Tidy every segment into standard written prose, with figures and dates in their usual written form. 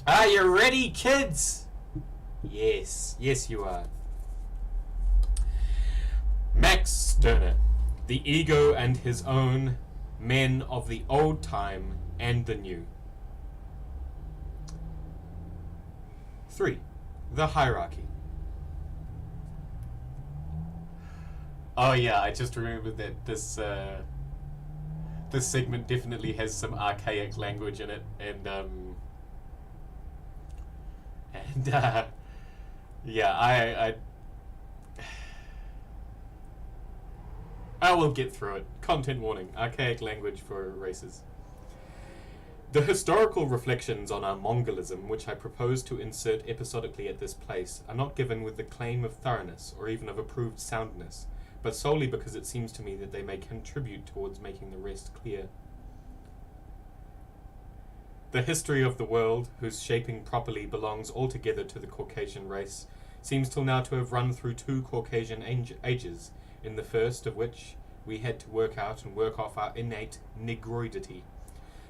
Are you ready, kids? Yes, you are. Max Stirner, the ego and his own, men of the old time and the new. 3. The hierarchy. Oh yeah, I just remembered that this segment definitely has some archaic language in it, and yeah, I will get through it. Content warning: archaic language for races. The historical reflections on our Mongolism, which I propose to insert episodically at this place, are not given with the claim of thoroughness or even of approved soundness, but solely because it seems to me that they may contribute towards making the rest clear. The history of the world, whose shaping properly belongs altogether to the Caucasian race, seems till now to have run through 2 Caucasian ages, in the first of which we had to work out and work off our innate negroidity.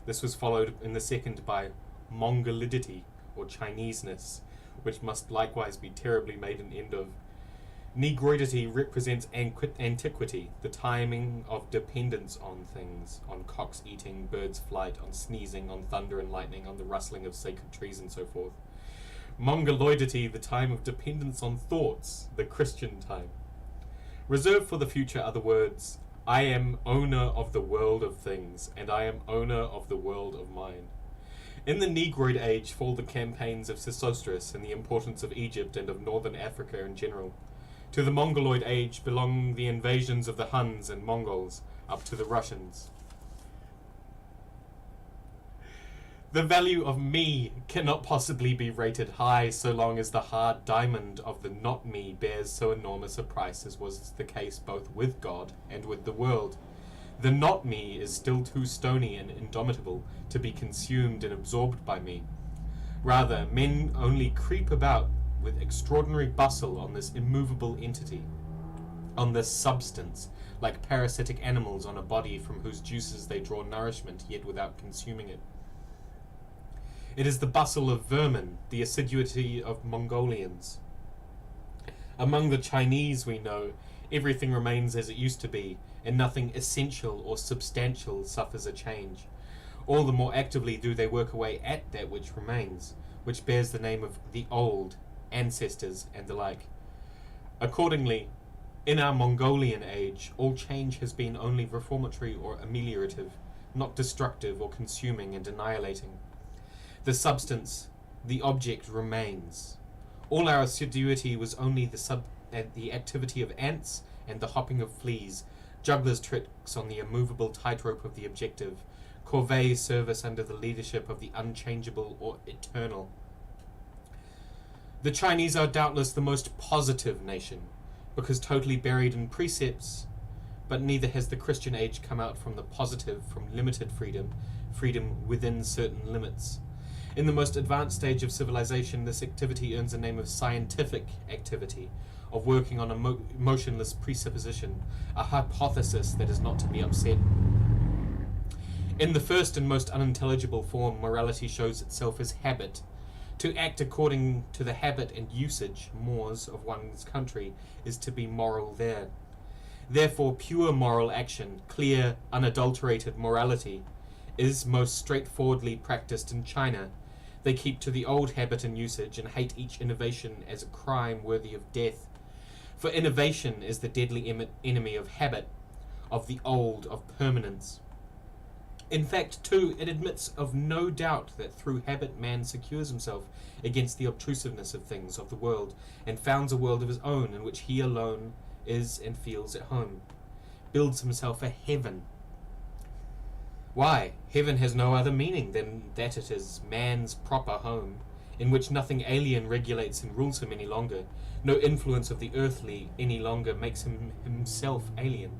This was followed in the second by Mongolidity, or Chineseness, which must likewise be terribly made an end of. Negroidity represents antiquity, the timing of dependence on things, on cocks eating, birds' flight, on sneezing, on thunder and lightning, on the rustling of sacred trees and so forth. Mongoloidity, the time of dependence on thoughts, the Christian time. Reserved for the future are the words, I am owner of the world of things, and I am owner of the world of mine. In the Negroid age fall the campaigns of Sesostris and the importance of Egypt and of northern Africa in general. To the Mongoloid age belong the invasions of the Huns and Mongols, up to the Russians. The value of me cannot possibly be rated high so long as the hard diamond of the not me bears so enormous a price as was the case both with God and with the world. The not me is still too stony and indomitable to be consumed and absorbed by me. Rather, men only creep about with extraordinary bustle on this immovable entity, on this substance, like parasitic animals on a body from whose juices they draw nourishment, yet without consuming it. It is the bustle of vermin, the assiduity of Mongolians. Among the Chinese, we know, everything remains as it used to be, and nothing essential or substantial suffers a change. All the more actively do they work away at that which remains, which bears the name of the old, ancestors, and the like. Accordingly, in our Mongolian age, all change has been only reformatory or ameliorative, not destructive or consuming and annihilating. The substance, the object, remains. All our assiduity was only the activity of ants and the hopping of fleas, jugglers' tricks on the immovable tightrope of the objective, corvée service under the leadership of the unchangeable or eternal. The Chinese are doubtless the most positive nation, because totally buried in precepts, but neither has the Christian age come out from the positive, from limited freedom within certain limits. In the most advanced stage of civilization, this activity earns a name of scientific activity, of working on a motionless presupposition, a hypothesis that is not to be upset. In the first and most unintelligible form, morality shows itself as habit. To act according to the habit and usage, mores, of one's country is to be moral there. Therefore, pure moral action, clear, unadulterated morality, is most straightforwardly practiced in China. They keep to the old habit and usage and hate each innovation as a crime worthy of death. For innovation is the deadly enemy of habit, of the old, of permanence. In fact, too, it admits of no doubt that through habit man secures himself against the obtrusiveness of things of the world, and founds a world of his own in which he alone is and feels at home, builds himself a heaven. Why, heaven has no other meaning than that it is man's proper home, in which nothing alien regulates and rules him any longer, no influence of the earthly any longer makes him himself alien.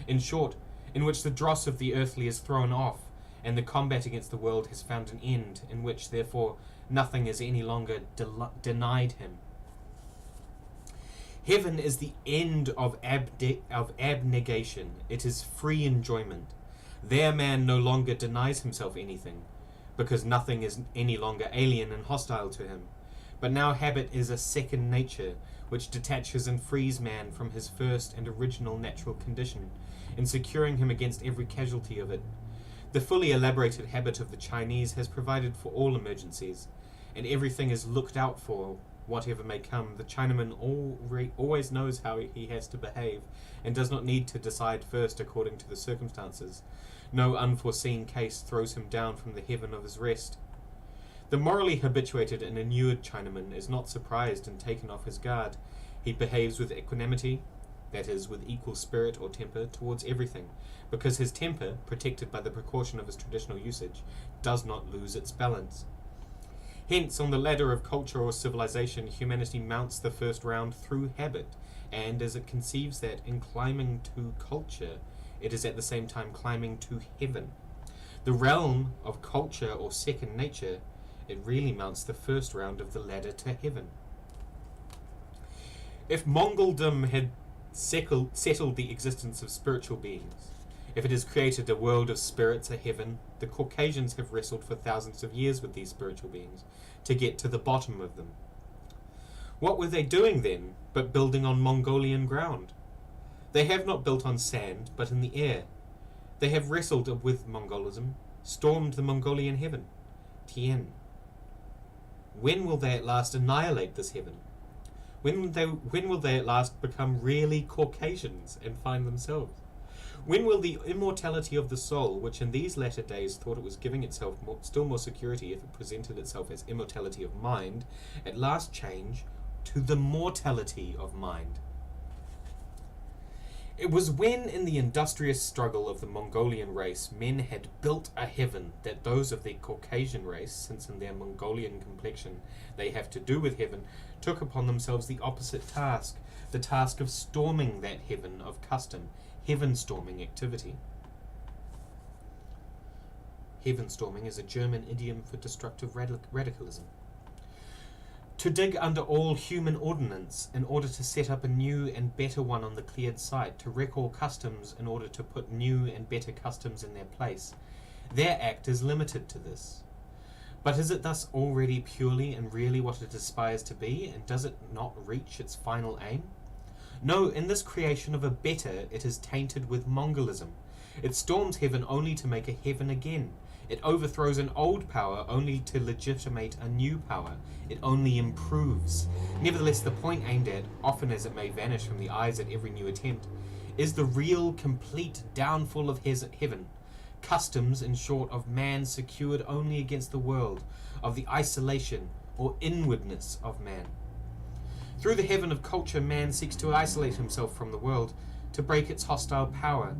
In short, in which the dross of the earthly is thrown off, and the combat against the world has found an end, in which, therefore, nothing is any longer denied him. Heaven is the end of abnegation. It is free enjoyment. There man no longer denies himself anything, because nothing is any longer alien and hostile to him. But now habit is a second nature, which detaches and frees man from his first and original natural condition, in securing him against every casualty of it. The fully elaborated habit of the Chinese has provided for all emergencies, and everything is looked out for, whatever may come. The Chinaman always knows how he has to behave, and does not need to decide first according to the circumstances. No unforeseen case throws him down from the heaven of his rest. The morally habituated and inured Chinaman is not surprised and taken off his guard. He behaves with equanimity, that is, with equal spirit or temper towards everything, because his temper, protected by the precaution of his traditional usage, does not lose its balance. Hence, on the ladder of culture or civilization, humanity mounts the first round through habit, and as it conceives that, in climbing to culture, it is at the same time climbing to heaven. The realm of culture or second nature, it really mounts the first round of the ladder to heaven. If Mongoldom had settled the existence of spiritual beings, if it has created a world of spirits, a heaven, the Caucasians have wrestled for thousands of years with these spiritual beings to get to the bottom of them. What were they doing then but building on Mongolian ground? They have not built on sand, but in the air. They have wrestled with Mongolism, stormed the Mongolian heaven, Tien. When will they at last annihilate this heaven? When will they at last become really Caucasians and find themselves? When will the immortality of the soul, which in these latter days thought it was giving itself still more security if it presented itself as immortality of mind, at last change to the mortality of mind? It was when, in the industrious struggle of the Mongolian race, men had built a heaven, that those of the Caucasian race, since in their Mongolian complexion they have to do with heaven, took upon themselves the opposite task, the task of storming that heaven of custom, heaven-storming activity. Heaven-storming is a German idiom for destructive radicalism. To dig under all human ordinance in order to set up a new and better one on the cleared site, to wreck all customs in order to put new and better customs in their place. Their act is limited to this. But is it thus already purely and really what it aspires to be, and does it not reach its final aim? No, in this creation of a better, it is tainted with Mongolism. It storms heaven only to make a heaven again. It overthrows an old power only to legitimate a new power. It only improves. Nevertheless, the point aimed at, often as it may vanish from the eyes at every new attempt, is the real, complete downfall of heaven. Customs, in short, of man secured only against the world, of the isolation or inwardness of man. Through the heaven of culture, man seeks to isolate himself from the world, to break its hostile power.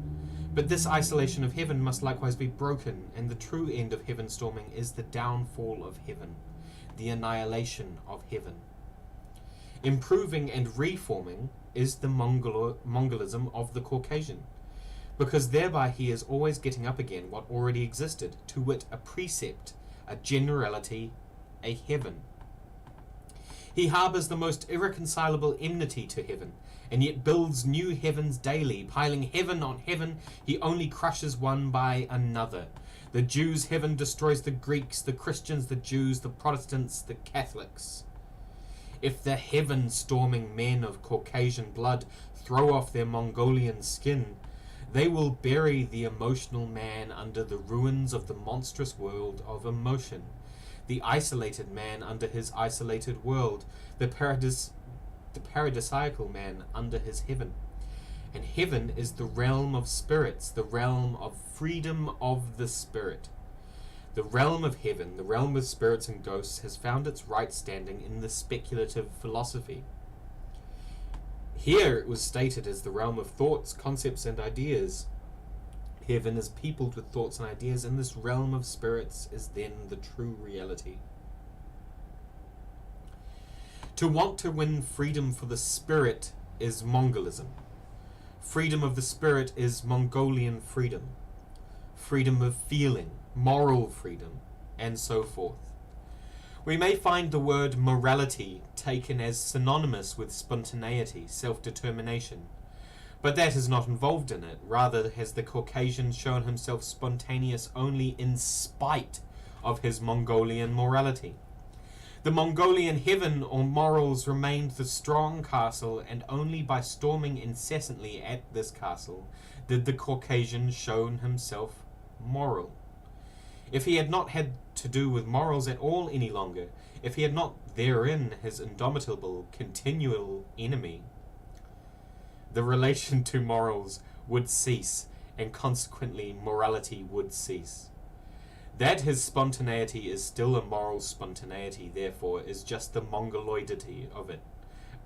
But this isolation of heaven must likewise be broken, and the true end of heaven storming is the downfall of heaven, the annihilation of heaven. Improving and reforming is the Mongolism of the Caucasian, because thereby he is always getting up again what already existed, to wit, a precept, a generality, a heaven. He harbours the most irreconcilable enmity to heaven, and yet builds new heavens daily, piling heaven on heaven. He only crushes one by another. The Jews' heaven destroys the Greeks, the Christians the Jews, the Protestants the Catholics. If the heaven-storming men of Caucasian blood throw off their Mongolian skin, they will bury the emotional man under the ruins of the monstrous world of emotion, the isolated man under his isolated world, the paradisiacal man under his heaven. And heaven is the realm of spirits, the realm of freedom of the spirit. The realm of heaven, the realm of spirits and ghosts, has found its right standing in the speculative philosophy. Here it was stated as the realm of thoughts, concepts, and ideas. Heaven is peopled with thoughts and ideas, and this realm of spirits is then the true reality. To want to win freedom for the spirit is Mongolism. Freedom of the spirit is Mongolian freedom. Freedom of feeling, moral freedom, and so forth. We may find the word morality taken as synonymous with spontaneity, self-determination, but that is not involved in it. Rather has the Caucasian shown himself spontaneous only in spite of his Mongolian morality. The Mongolian heaven or morals remained the strong castle, and only by storming incessantly at this castle did the Caucasian show himself moral. If he had not had to do with morals at all any longer, if he had not therein his indomitable, continual enemy, the relation to morals would cease, and consequently morality would cease. That his spontaneity is still a moral spontaneity, therefore, is just the mongoloidity of it,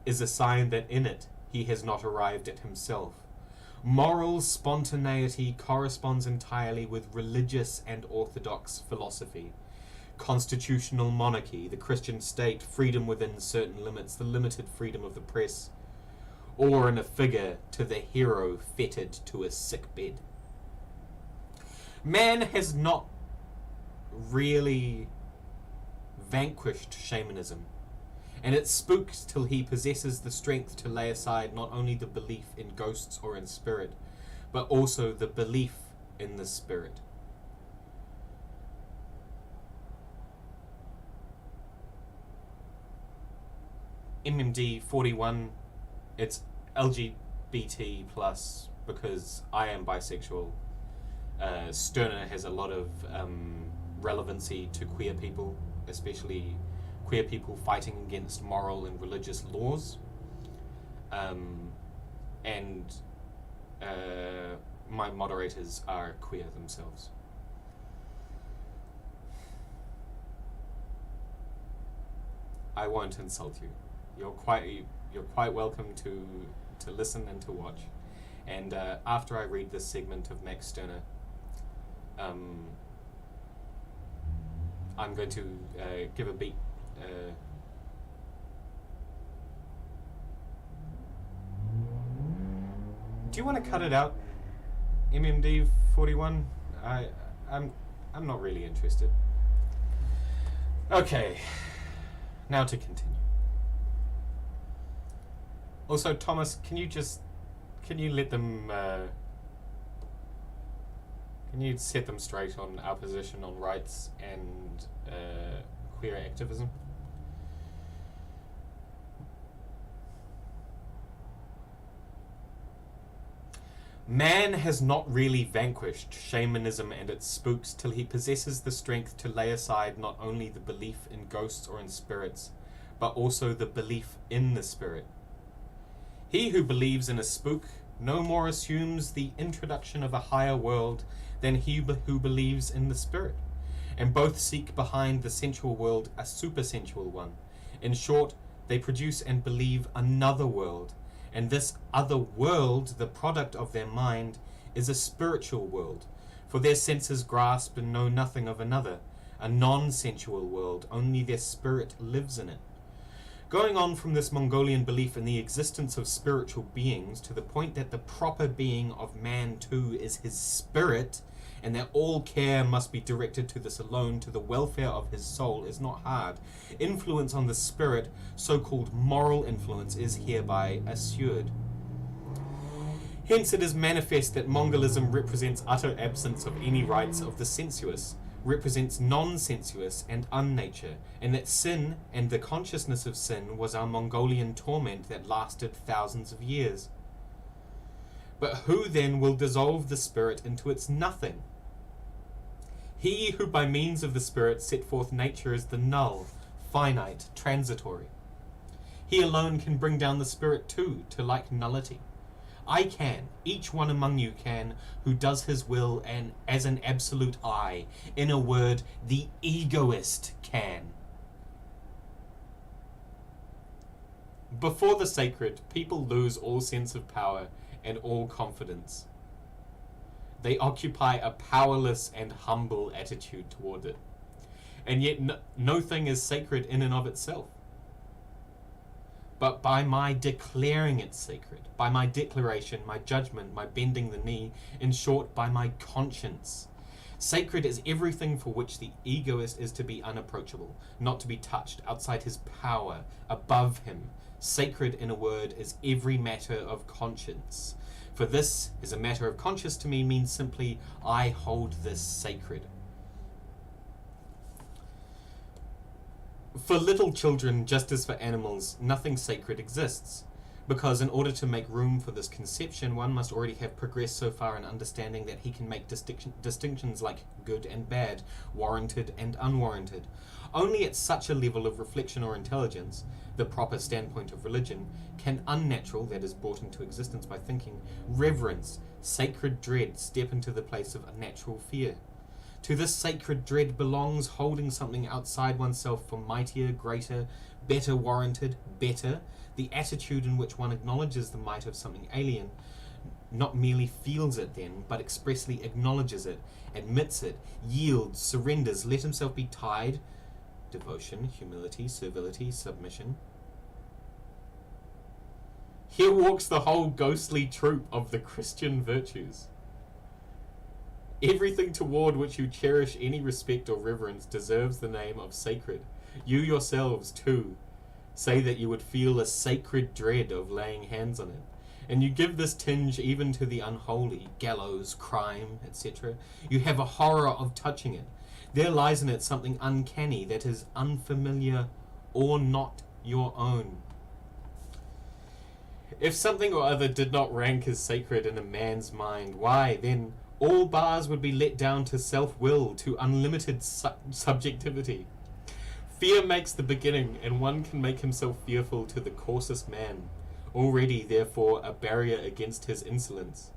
is a sign that in it he has not arrived at himself. Moral spontaneity corresponds entirely with religious and orthodox philosophy. Constitutional monarchy, the Christian state, freedom within certain limits, the limited freedom of the press, or in a figure to the hero fettered to a sick bed. Man has not really vanquished shamanism, and it spooks till he possesses the strength to lay aside not only the belief in ghosts or in spirit, but also the belief in the spirit. MMD 41, it's LGBT plus because I am bisexual. Stirner has a lot of relevancy to queer people, especially queer people fighting against moral and religious laws. And my moderators are queer themselves. I won't insult you. You're quite welcome to listen and to watch. And after I read this segment of Max Stirner, I'm going to give a beat. Do you want to cut it out, MMD 41? I'm not really interested. Okay, now to continue. Also, Thomas, can you let them? Can you set them straight on our position on rights and queer activism? Man has not really vanquished shamanism and its spooks till he possesses the strength to lay aside not only the belief in ghosts or in spirits, but also the belief in the spirit. He who believes in a spook no more assumes the introduction of a higher world than he who believes in the spirit, and both seek behind the sensual world a supersensual one. In short, they produce and believe another world, and this other world, the product of their mind, is a spiritual world, for their senses grasp and know nothing of another, a non-sensual world, only their spirit lives in it. Going on from this Mongolian belief in the existence of spiritual beings to the point that the proper being of man too is his spirit, and that all care must be directed to this alone, to the welfare of his soul, is not hard. Influence on the spirit, so-called moral influence, is hereby assured. Hence it is manifest that Mongolism represents utter absence of any rights of the sensuous, represents non-sensuous and unnature, and that sin and the consciousness of sin was our Mongolian torment that lasted thousands of years. But who then will dissolve the spirit into its nothing? He who by means of the spirit set forth nature as the null, finite, transitory. He alone can bring down the spirit too, to like nullity. I can, each one among you can, who does his will and as an absolute I. In a word, the egoist can. Before the sacred, people lose all sense of power and all confidence. They occupy a powerless and humble attitude toward it. And yet no thing is sacred in and of itself. But by my declaring it sacred, by my declaration, my judgment, my bending the knee, in short, by my conscience. Sacred is everything for which the egoist is to be unapproachable, not to be touched, outside his power, above him. Sacred, in a word, is every matter of conscience. For this is a matter of conscience to me means simply, I hold this sacred. For little children, just as for animals, nothing sacred exists. Because in order to make room for this conception, one must already have progressed so far in understanding that he can make distinctions like good and bad, warranted and unwarranted. Only at such a level of reflection or intelligence, the proper standpoint of religion, can unnatural, that is brought into existence by thinking, reverence, sacred dread step into the place of unnatural fear. To this sacred dread belongs holding something outside oneself for mightier, greater, better warranted, better, the attitude in which one acknowledges the might of something alien, not merely feels it then, but expressly acknowledges it, admits it, yields, surrenders, let himself be tied, devotion, humility, servility, submission. Here walks the whole ghostly troop of the Christian virtues. Everything toward which you cherish any respect or reverence deserves the name of sacred. You yourselves, too, say that you would feel a sacred dread of laying hands on it, and you give this tinge even to the unholy, gallows, crime, etc. You have a horror of touching it. There lies in it something uncanny that is unfamiliar or not your own. If something or other did not rank as sacred in a man's mind, why, then, all bars would be let down to self-will, to unlimited subjectivity. Fear makes the beginning, and one can make himself fearful to the coarsest man, already, therefore, a barrier against his insolence.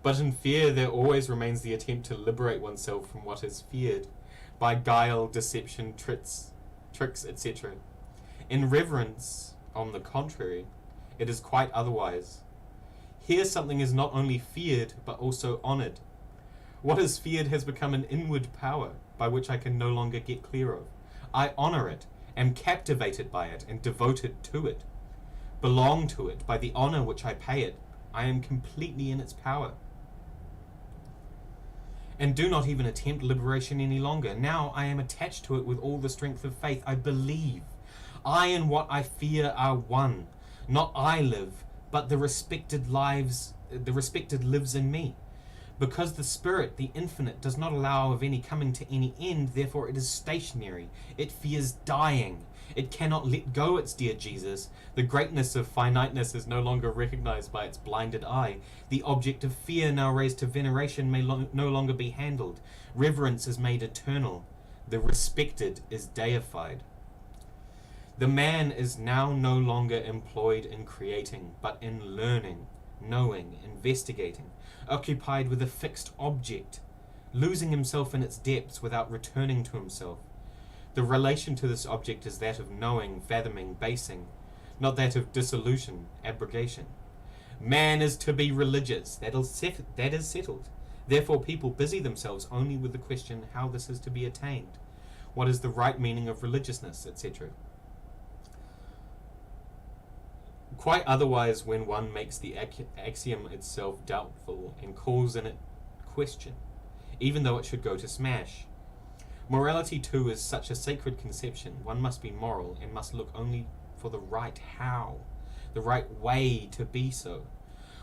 But in fear there always remains the attempt to liberate oneself from what is feared, by guile, deception, tricks, etc. In reverence, on the contrary, it is quite otherwise. Here something is not only feared, but also honoured. What is feared has become an inward power, by which I can no longer get clear of. I honour it, am captivated by it, and devoted to it. Belong to it, by the honour which I pay it. I am completely in its power. And do not even attempt liberation any longer. Now I am attached to it with all the strength of faith. I believe. I and what I fear are one. Not I live, but the respected lives lives in me. Because the Spirit, the infinite, does not allow of any coming to any end, therefore it is stationary. It fears dying. It cannot let go its dear Jesus. The greatness of finiteness is no longer recognized by its blinded eye. The object of fear, now raised to veneration, may no longer be handled. Reverence is made eternal. The respected is deified. The man is now no longer employed in creating, but in learning, knowing, investigating, occupied with a fixed object, losing himself in its depths without returning to himself. The relation to this object is that of knowing, fathoming, basing, not that of dissolution, abrogation. Man is to be religious, that is settled. Therefore people busy themselves only with the question how this is to be attained, what is the right meaning of religiousness, etc. Quite otherwise when one makes the axiom itself doubtful and calls in it question, even though it should go to smash. Morality too is such a sacred conception. One must be moral and must look only for the right how, the right way to be so.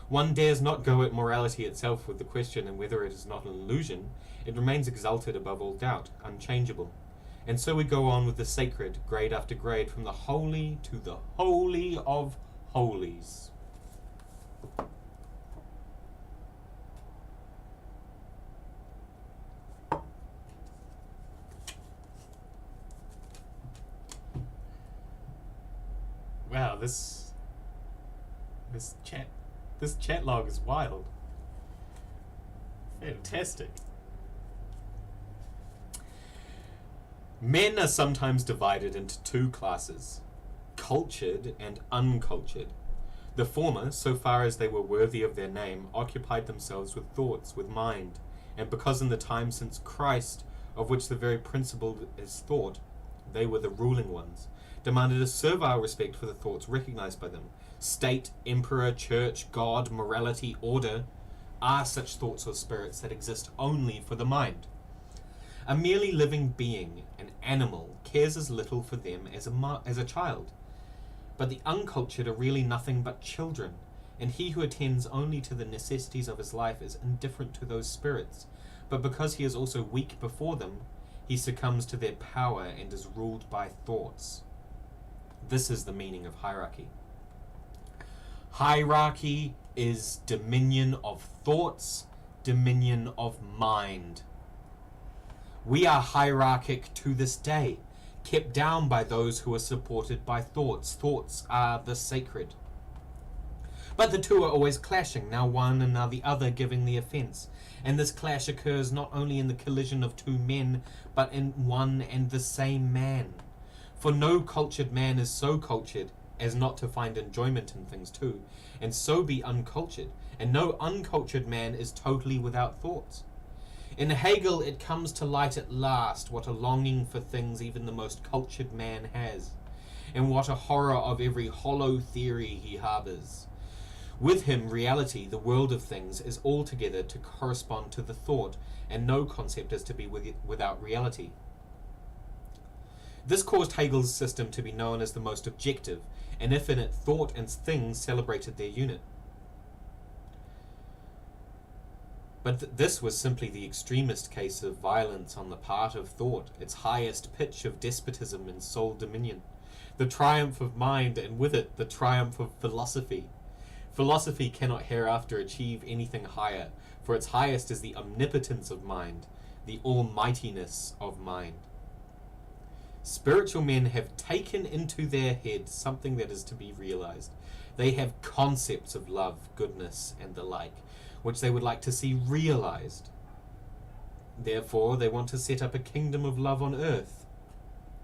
One dares not go at morality itself with the question, and whether it is not an illusion, it remains exalted above all doubt, unchangeable. And so we go on with the sacred, grade after grade, from the holy to the holy of holies. Wow, this chat log is wild. Fantastic. Men are sometimes divided into two classes, cultured and uncultured. The former, so far as they were worthy of their name, occupied themselves with thoughts, with mind, and because in the time since Christ, of which the very principle is thought, they were the ruling ones, demanded a servile respect for the thoughts recognized by them. State, emperor, church, God, morality, order are such thoughts or spirits that exist only for the mind. A merely living being, an animal, cares as little for them as a child. But the uncultured are really nothing but children, and he who attends only to the necessities of his life is indifferent to those spirits. But because he is also weak before them, He succumbs to their power and is ruled by thoughts. This is the meaning of hierarchy. Hierarchy is dominion of thoughts, dominion of mind. We are hierarchic to this day, kept down by those who are supported by thoughts. Thoughts are the sacred. But the two are always clashing, now one and now the other giving the offence. And this clash occurs not only in the collision of two men, but in one and the same man. For no cultured man is so cultured as not to find enjoyment in things too, and so be uncultured. And no uncultured man is totally without thoughts. In Hegel it comes to light at last what a longing for things even the most cultured man has, and what a horror of every hollow theory he harbours. With him, reality, the world of things, is altogether to correspond to the thought, and no concept is to be without reality. This caused Hegel's system to be known as the most objective, and if in it thought and things celebrated their unit. But this was simply the extremist case of violence on the part of thought, its highest pitch of despotism and sole dominion, the triumph of mind, and with it the triumph of philosophy. Philosophy cannot hereafter achieve anything higher, for its highest is the omnipotence of mind, the almightiness of mind. Spiritual men have taken into their head something that is to be realized. They have concepts of love, goodness, and the like, which they would like to see realized. Therefore, they want to set up a kingdom of love on earth,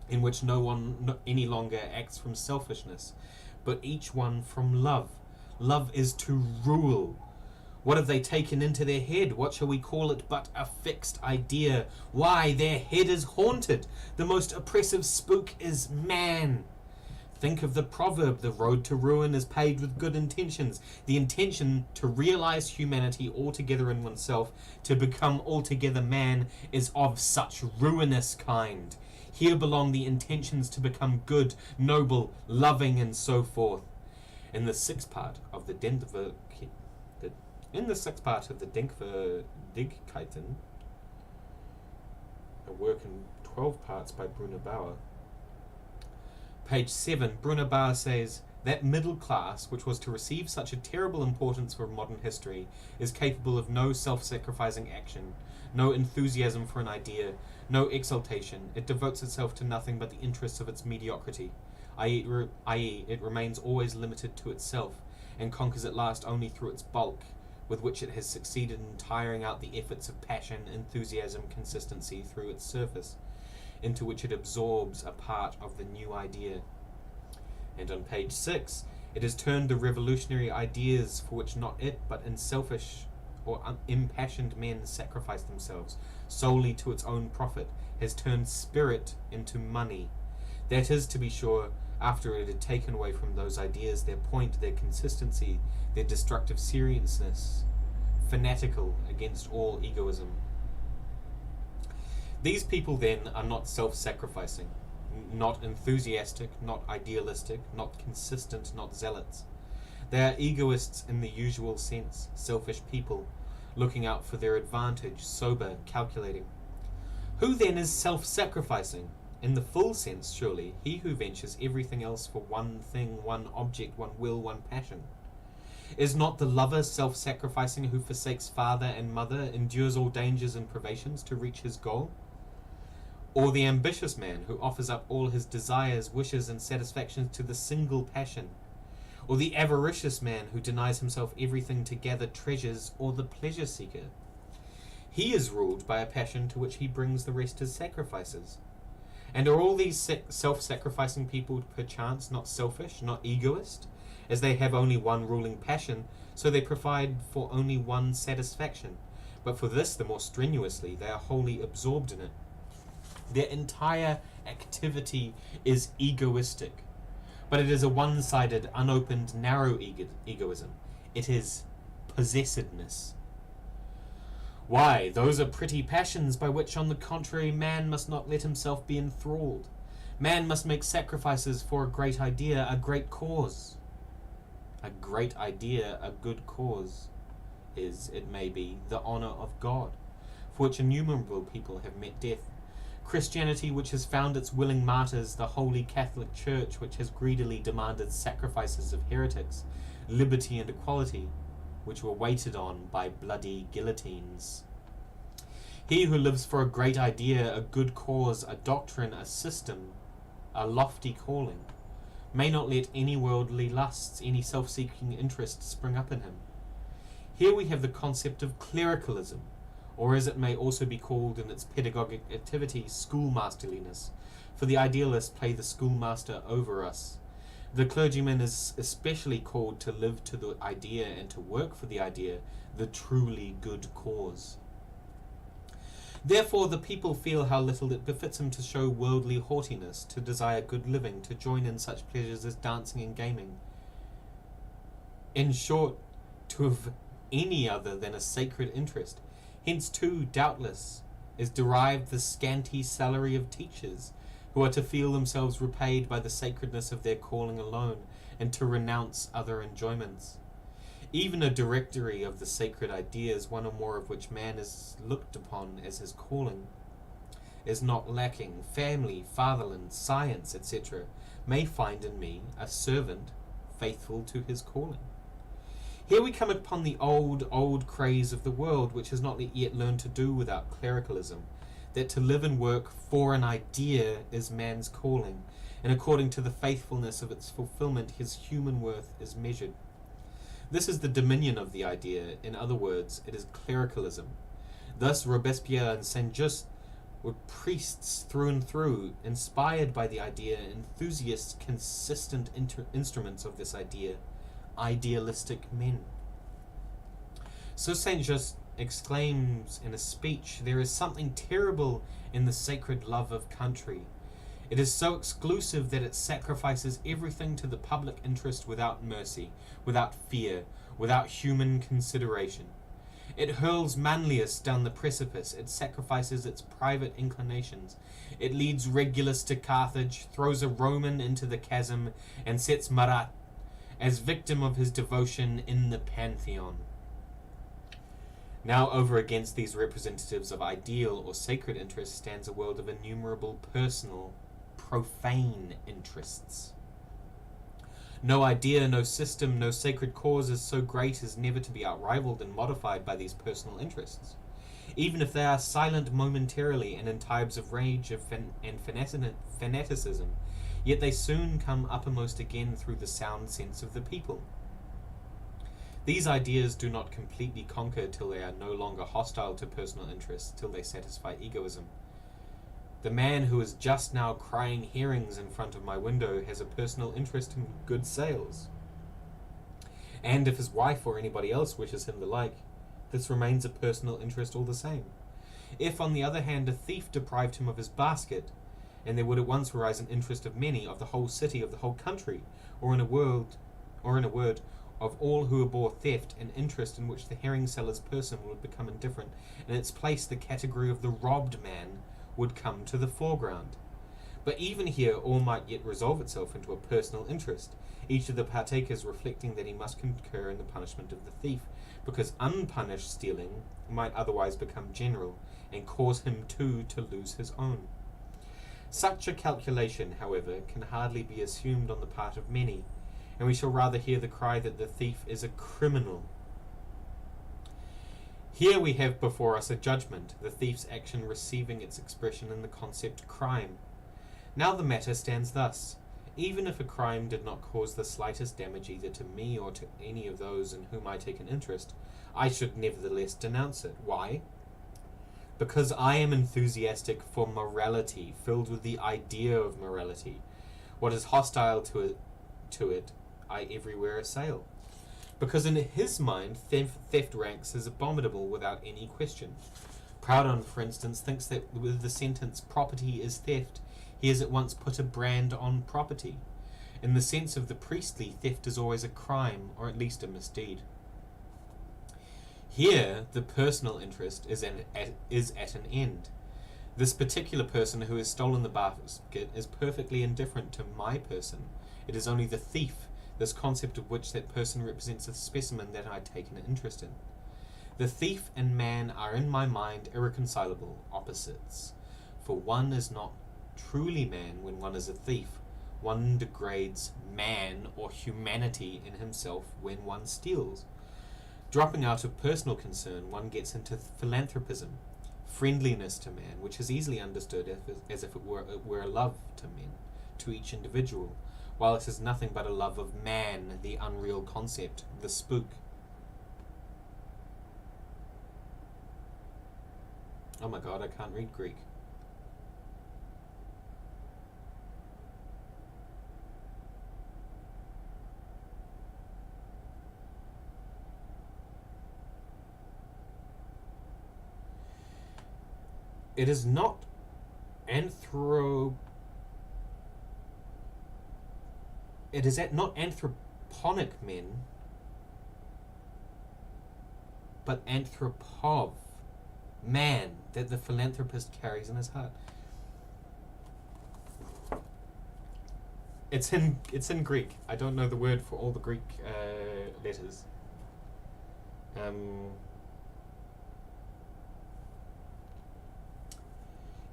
in which no one any longer acts from selfishness, but each one from love. Love is to rule. What have they taken into their head? What shall we call it but a fixed idea? Why, their head is haunted. The most oppressive spook is man. Think of the proverb, the road to ruin is paved with good intentions. The intention to realize humanity altogether in oneself, to become altogether man, is of such ruinous kind. Here belong the intentions to become good, noble, loving, and so forth. In the sixth part of the Denkverdigkeiten, a work in 12 parts by Bruno Bauer, page 7, Bruno Bauer says, that middle class, which was to receive such a terrible importance for modern history, is capable of no self-sacrificing action, no enthusiasm for an idea, no exaltation. It devotes itself to nothing but the interests of its mediocrity, i.e. it remains always limited to itself, and conquers at last only through its bulk, with which it has succeeded in tiring out the efforts of passion, enthusiasm, consistency through its surface, into which it absorbs a part of the new idea. And on page 6, it has turned the revolutionary ideas for which not it, but unselfish or impassioned men sacrifice themselves solely to its own profit, has turned spirit into money. That is, to be sure, after it had taken away from those ideas their point, their consistency, their destructive seriousness, fanatical against all egoism. These people then are not self-sacrificing, not enthusiastic, not idealistic, not consistent, not zealots. They are egoists in the usual sense, selfish people, looking out for their advantage, sober, calculating. Who then is self-sacrificing? In the full sense, surely, he who ventures everything else for one thing, one object, one will, one passion. Is not the lover self-sacrificing who forsakes father and mother, endures all dangers and privations to reach his goal? Or the ambitious man who offers up all his desires, wishes, and satisfactions to the single passion? Or the avaricious man who denies himself everything to gather treasures, or the pleasure seeker? He is ruled by a passion to which he brings the rest as sacrifices. And are all these self-sacrificing people perchance not selfish, not egoist, as they have only one ruling passion, so they provide for only one satisfaction, but for this the more strenuously, they are wholly absorbed in it. Their entire activity is egoistic, but it is a one-sided, unopened, narrow egoism. It is possessedness. Why, those are pretty passions by which, on the contrary, man must not let himself be enthralled. Man must make sacrifices for a great idea, a great cause. A great idea, a good cause, is, it may be, the honour of God, for which innumerable people have met death. Christianity, which has found its willing martyrs, the Holy Catholic Church, which has greedily demanded sacrifices of heretics, liberty and equality, which were waited on by bloody guillotines. He who lives for a great idea, a good cause, a doctrine, a system, a lofty calling, may not let any worldly lusts, any self-seeking interests spring up in him. Here we have the concept of clericalism, or as it may also be called in its pedagogic activity, schoolmasterliness, for the idealists play the schoolmaster over us. The clergyman is especially called to live to the idea and to work for the idea, the truly good cause. Therefore the people feel how little it befits him to show worldly haughtiness, to desire good living, to join in such pleasures as dancing and gaming. In short, to have any other than a sacred interest. Hence too, doubtless, is derived the scanty salary of teachers, who are to feel themselves repaid by the sacredness of their calling alone, and to renounce other enjoyments. Even a directory of the sacred ideas, one or more of which man is looked upon as his calling, is not lacking. Family, fatherland, science, etc., may find in me a servant faithful to his calling. Here we come upon the old craze of the world, which has not yet learned to do without clericalism, that to live and work for an idea is man's calling, and according to the faithfulness of its fulfillment his human worth is measured. This is the dominion of the idea. In other words, it is clericalism. Thus Robespierre and Saint-Just were priests through and through, inspired by the idea, enthusiasts, consistent instruments of this idea, idealistic men. So Saint-Just exclaims in a speech, "There is something terrible in the sacred love of country. It is so exclusive that it sacrifices everything to the public interest without mercy, without fear, without human consideration. It hurls Manlius down the precipice, it sacrifices its private inclinations. It leads Regulus to Carthage, throws a Roman into the chasm, and sets Marat as victim of his devotion in the Pantheon." Now over against these representatives of ideal or sacred interests stands a world of innumerable personal, profane interests. No idea, no system, no sacred cause is so great as never to be outrivaled and modified by these personal interests. Even if they are silent momentarily and in times of rage and fanaticism, yet they soon come uppermost again through the sound sense of the people. These ideas do not completely conquer till they are no longer hostile to personal interests, till they satisfy egoism. The man who is just now crying herrings in front of my window has a personal interest in good sales. And if his wife or anybody else wishes him the like, this remains a personal interest all the same. If, on the other hand, a thief deprived him of his basket, and there would at once arise an interest of many, of the whole city, of the whole country, or in a word, of all who abhor theft, an interest in which the herring seller's person would become indifferent. In its place, the category of the robbed man would come to the foreground. But even here all might yet resolve itself into a personal interest, each of the partakers reflecting that he must concur in the punishment of the thief, because unpunished stealing might otherwise become general, and cause him too to lose his own. Such a calculation, however, can hardly be assumed on the part of many, and we shall rather hear the cry that the thief is a criminal. Here we have before us a judgment, the thief's action receiving its expression in the concept crime. Now the matter stands thus. Even if a crime did not cause the slightest damage either to me or to any of those in whom I take an interest, I should nevertheless denounce it. Why? Because I am enthusiastic for morality, filled with the idea of morality. What is hostile to it, I everywhere assail. Because in his mind, theft ranks as abominable without any question. Proudhon, for instance, thinks that with the sentence, "property is theft," he has at once put a brand on property. In the sense of the priestly, theft is always a crime, or at least a misdeed. Here, the personal interest is at an end. This particular person who has stolen the basket is perfectly indifferent to my person. It is only the thief, this concept of which that person represents a specimen, that I take an interest in. The thief and man are in my mind irreconcilable opposites. For one is not truly man when one is a thief. One degrades man or humanity in himself when one steals. Dropping out of personal concern, one gets into philanthropism, friendliness to man, which is easily understood as if it were a love to men, to each individual, while it is nothing but a love of man, the unreal concept, the spook. Oh my god, I can't read Greek. It is not not anthroponic men, but anthropov, man, that the philanthropist carries in his heart. It's in Greek. I don't know the word for all the Greek letters.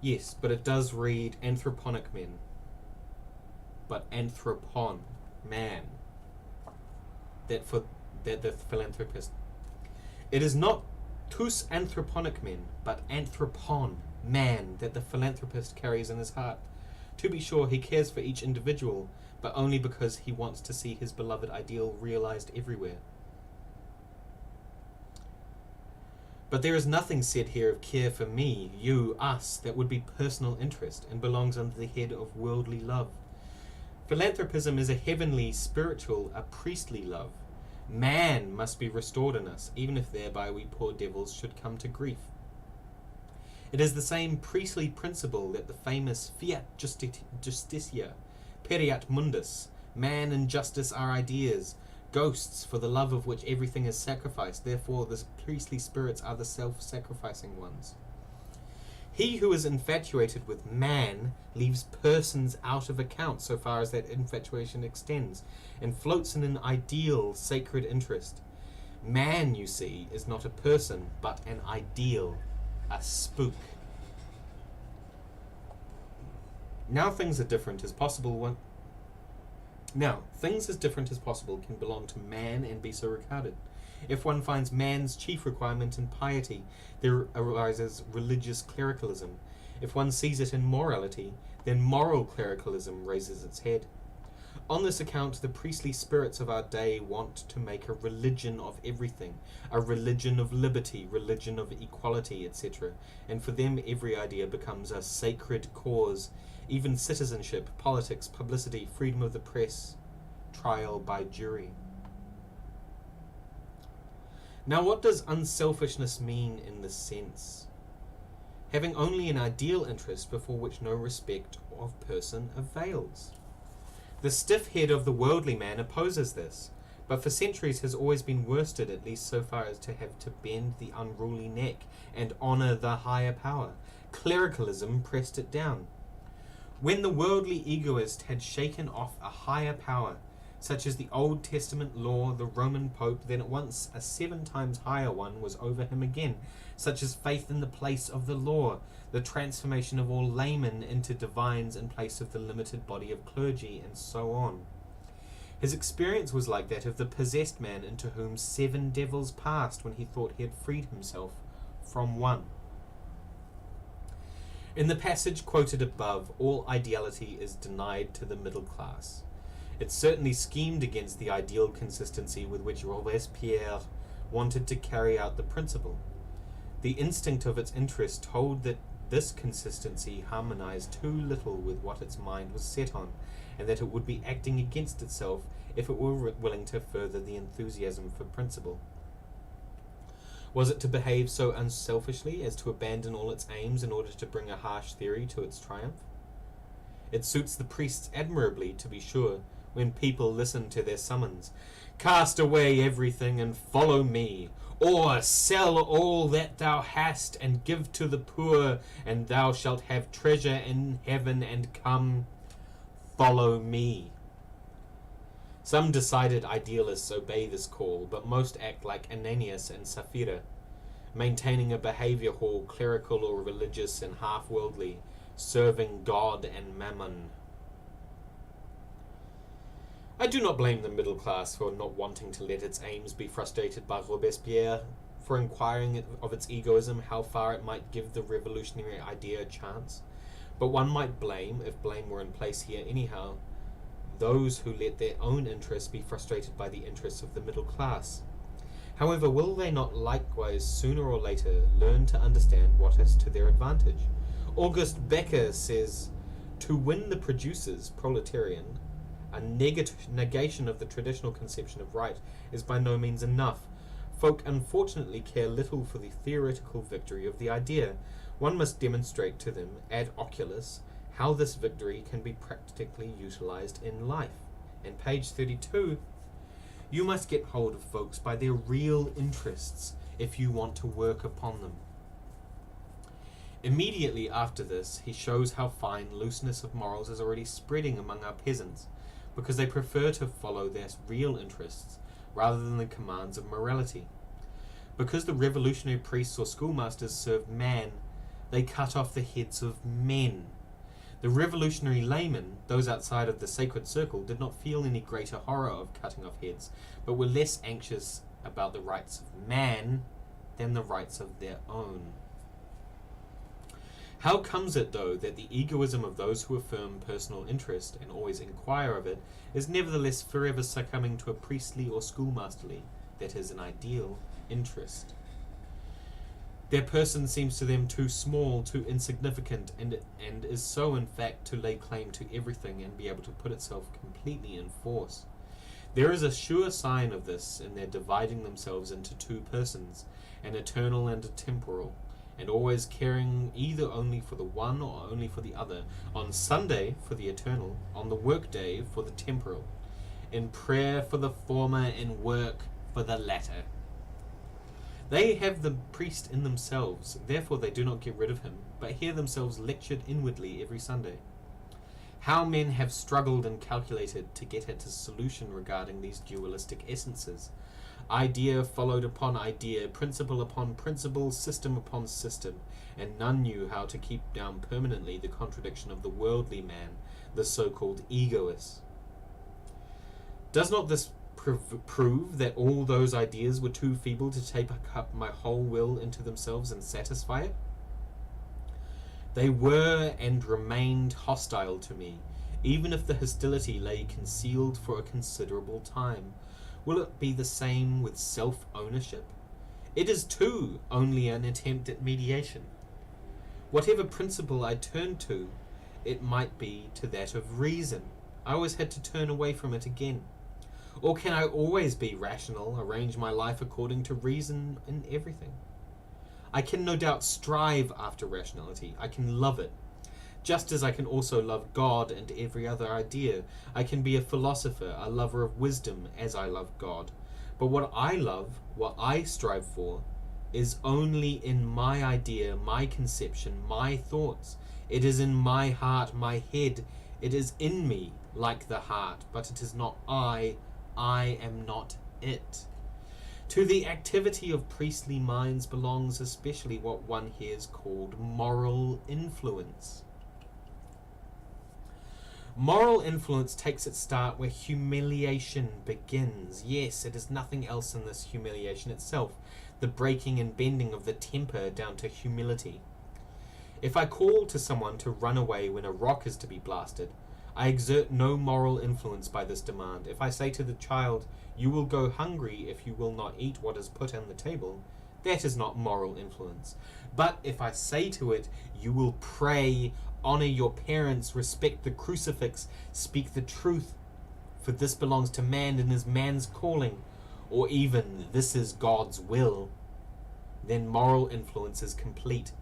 Yes, but it does read anthroponic men. But anthropon, man. That the philanthropist. It is not tous anthroponic men, but anthropon, man, that the philanthropist carries in his heart. To be sure, he cares for each individual, but only because he wants to see his beloved ideal realized everywhere. But there is nothing said here of care for me, you, us, that would be personal interest and belongs under the head of worldly love. Philanthropism is a heavenly, spiritual, a priestly love. Man must be restored in us, even if thereby we poor devils should come to grief. It is the same priestly principle that the famous fiat justitia, periat mundus, man and justice are ideas, ghosts for the love of which everything is sacrificed, therefore the priestly spirits are the self-sacrificing ones. He who is infatuated with man leaves persons out of account so far as that infatuation extends, and floats in an ideal, sacred interest. Man, you see, is not a person, but an ideal, a spook. Now things as different as possible can belong to man and be so regarded. If one finds man's chief requirement in piety, there arises religious clericalism. If one sees it in morality, then moral clericalism raises its head. On this account, the priestly spirits of our day want to make a religion of everything, a religion of liberty, religion of equality, etc. And for them every idea becomes a sacred cause, even citizenship, politics, publicity, freedom of the press, trial by jury. Now what does unselfishness mean in this sense? Having only an ideal interest before which no respect of person avails. The stiff head of the worldly man opposes this, but for centuries has always been worsted, at least so far as to have to bend the unruly neck and honour the higher power. Clericalism pressed it down. When the worldly egoist had shaken off a higher power, such as the Old Testament law, the Roman Pope, then at once a 7 times higher one was over him again, such as faith in the place of the law, the transformation of all laymen into divines in place of the limited body of clergy, and so on. His experience was like that of the possessed man into whom 7 devils passed when he thought he had freed himself from one. In the passage quoted above, all ideality is denied to the middle class. It certainly schemed against the ideal consistency with which Robespierre wanted to carry out the principle. The instinct of its interest told that this consistency harmonized too little with what its mind was set on, and that it would be acting against itself if it were willing to further the enthusiasm for principle. Was it to behave so unselfishly as to abandon all its aims in order to bring a harsh theory to its triumph? It suits the priests admirably, to be sure, when people listen to their summons. Cast away everything and follow me, or sell all that thou hast and give to the poor, and thou shalt have treasure in heaven, and come, follow me. Some decided idealists obey this call, but most act like Ananias and Sapphira, maintaining a behaviour hall, clerical or religious and half-worldly, serving God and mammon. I do not blame the middle class for not wanting to let its aims be frustrated by Robespierre, for inquiring of its egoism how far it might give the revolutionary idea a chance. But one might blame, if blame were in place here anyhow, those who let their own interests be frustrated by the interests of the middle class. However, will they not likewise sooner or later learn to understand what is to their advantage? Auguste Becker says, to win the producers, proletarian, a negation of the traditional conception of right is by no means enough. Folk unfortunately care little for the theoretical victory of the idea. One must demonstrate to them, ad oculos, how this victory can be practically utilized in life. And page 32, you must get hold of folks by their real interests if you want to work upon them. Immediately after this, he shows how fine looseness of morals is already spreading among our peasants, because they prefer to follow their real interests rather than the commands of morality. Because the revolutionary priests or schoolmasters served man, they cut off the heads of men. The revolutionary laymen, those outside of the sacred circle, did not feel any greater horror of cutting off heads, but were less anxious about the rights of man than the rights of their own. How comes it, though, that the egoism of those who affirm personal interest and always inquire of it is nevertheless forever succumbing to a priestly or schoolmasterly, that is, an ideal, interest? Their person seems to them too small, too insignificant, and is so in fact to lay claim to everything and be able to put itself completely in force. There is a sure sign of this in their dividing themselves into two persons, an eternal and a temporal, and always caring either only for the one or only for the other, on Sunday for the eternal, on the work day for the temporal, in prayer for the former, in work for the latter. They have the priest in themselves, therefore they do not get rid of him, but hear themselves lectured inwardly every Sunday. How men have struggled and calculated to get at a solution regarding these dualistic essences. Idea followed upon idea, principle upon principle, system upon system, and none knew how to keep down permanently the contradiction of the worldly man, the so-called egoist. Does not this prove that all those ideas were too feeble to take up my whole will into themselves and satisfy it? They were and remained hostile to me, even if the hostility lay concealed for a considerable time. Will it be the same with self-ownership? It is too only an attempt at mediation. Whatever principle I turned to, it might be to that of reason. I always had to turn away from it again. Or can I always be rational, arrange my life according to reason in everything? I can no doubt strive after rationality. I can love it. Just as I can also love God and every other idea. I can be a philosopher, a lover of wisdom, as I love God. But what I love, what I strive for, is only in my idea, my conception, my thoughts. It is in my heart, my head. It is in me, like the heart, but it is not I am not it. To the activity of priestly minds belongs especially what one hears called moral influence. Moral influence takes its start where humiliation begins. Yes, it is nothing else than this humiliation itself, the breaking and bending of the temper down to humility. If I call to someone to run away when a rock is to be blasted, I exert no moral influence by this demand. If I say to the child, you will go hungry if you will not eat what is put on the table, that is not moral influence. But if I say to it, you will pray, honor your parents, respect the crucifix, speak the truth, for this belongs to man and is man's calling, or even this is God's will, then moral influence is complete.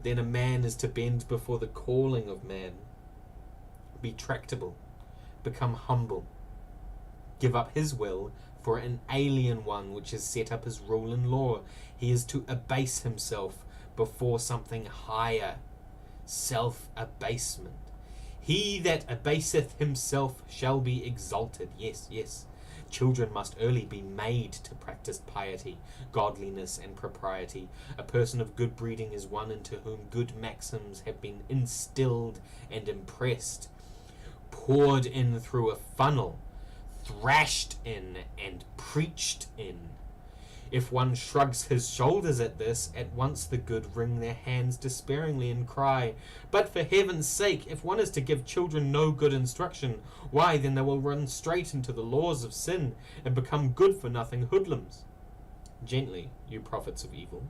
Then a man is to bend before the calling of man, be tractable, become humble, give up his will for an alien one which is set up as rule and law. He is to abase himself before something higher, self-abasement. He that abaseth himself shall be exalted. Yes, yes. Children must early be made to practice piety, godliness, and propriety. A person of good breeding is one into whom good maxims have been instilled and impressed, poured in through a funnel, thrashed in and preached in. If one shrugs his shoulders at this, at once the good wring their hands despairingly and cry, "But for heaven's sake, if one is to give children no good instruction, why then they will run straight into the laws of sin and become good-for-nothing hoodlums." Gently, you prophets of evil.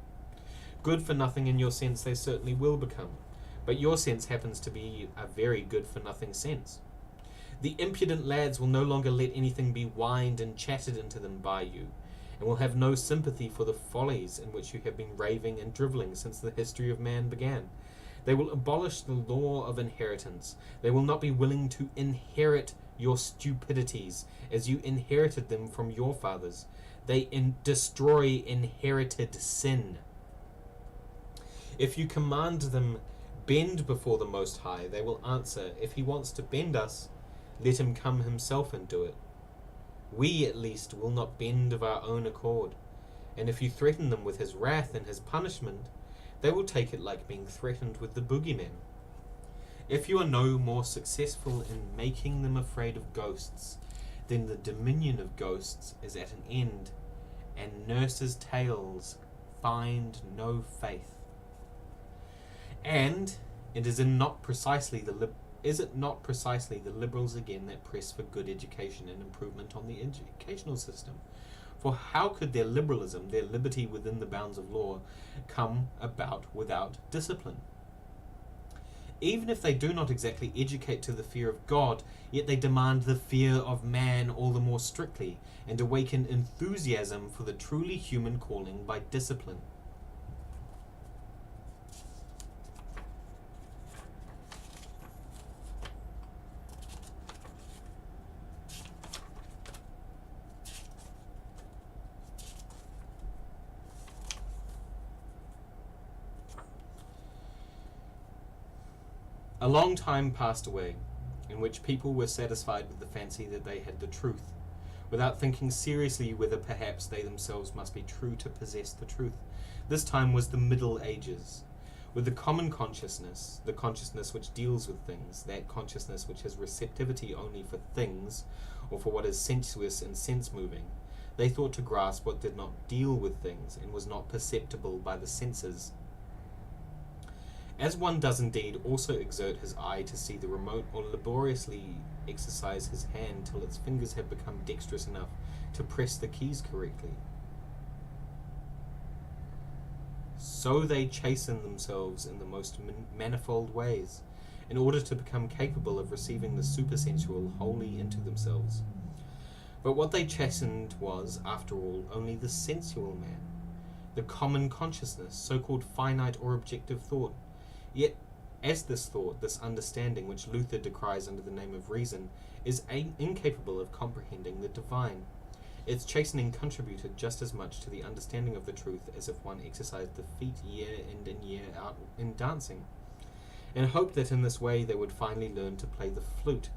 Good for nothing in your sense they certainly will become, but your sense happens to be a very good-for-nothing sense. The impudent lads will no longer let anything be whined and chatted into them by you, and will have no sympathy for the follies in which you have been raving and drivelling since the history of man began. They will abolish the law of inheritance. They will not be willing to inherit your stupidities as you inherited them from your fathers. They destroy inherited sin. If you command them, "Bend before the Most High," they will answer, "If he wants to bend us, let him come himself and do it. We, at least, will not bend of our own accord." And if you threaten them with his wrath and his punishment, they will take it like being threatened with the boogeyman. If you are no more successful in making them afraid of ghosts, then the dominion of ghosts is at an end, and nurses' tales find no faith. And it is not precisely the liberals again that press for good education and improvement on the educational system? For how could their liberalism, their liberty within the bounds of law, come about without discipline? Even if they do not exactly educate to the fear of God, yet they demand the fear of man all the more strictly, and awaken enthusiasm for the truly human calling by discipline. A long time passed away, in which people were satisfied with the fancy that they had the truth, without thinking seriously whether perhaps they themselves must be true to possess the truth. This time was the Middle Ages, with the common consciousness, the consciousness which deals with things, that consciousness which has receptivity only for things, or for what is sensuous and sense-moving. They thought to grasp what did not deal with things, and was not perceptible by the senses. As one does indeed also exert his eye to see the remote, or laboriously exercise his hand till its fingers have become dexterous enough to press the keys correctly, so they chasten themselves in the most manifold ways, in order to become capable of receiving the supersensual wholly into themselves. But what they chastened was, after all, only the sensual man, the common consciousness, so-called finite or objective thought. Yet, as this thought, this understanding, which Luther decries under the name of reason, is incapable of comprehending the divine, its chastening contributed just as much to the understanding of the truth as if one exercised the feet year in and year out in dancing, and hoped that in this way they would finally learn to play the flute.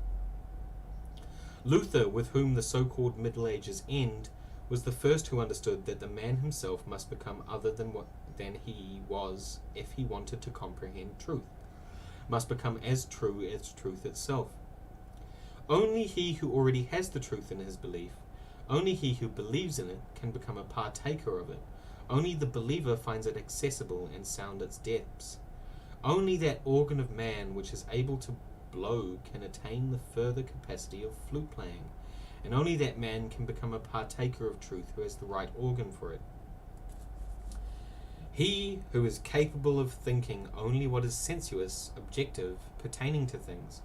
Luther, with whom the so-called Middle Ages end, was the first who understood that the man himself must become other than he was if he wanted to comprehend truth, must become as true as truth itself. Only he who already has the truth in his belief, only he who believes in it, can become a partaker of it. Only the believer finds it accessible and sound its depths. Only that organ of man which is able to blow can attain the further capacity of flute playing, and only that man can become a partaker of truth who has the right organ for it. He who is capable of thinking only what is sensuous, objective, pertaining to things,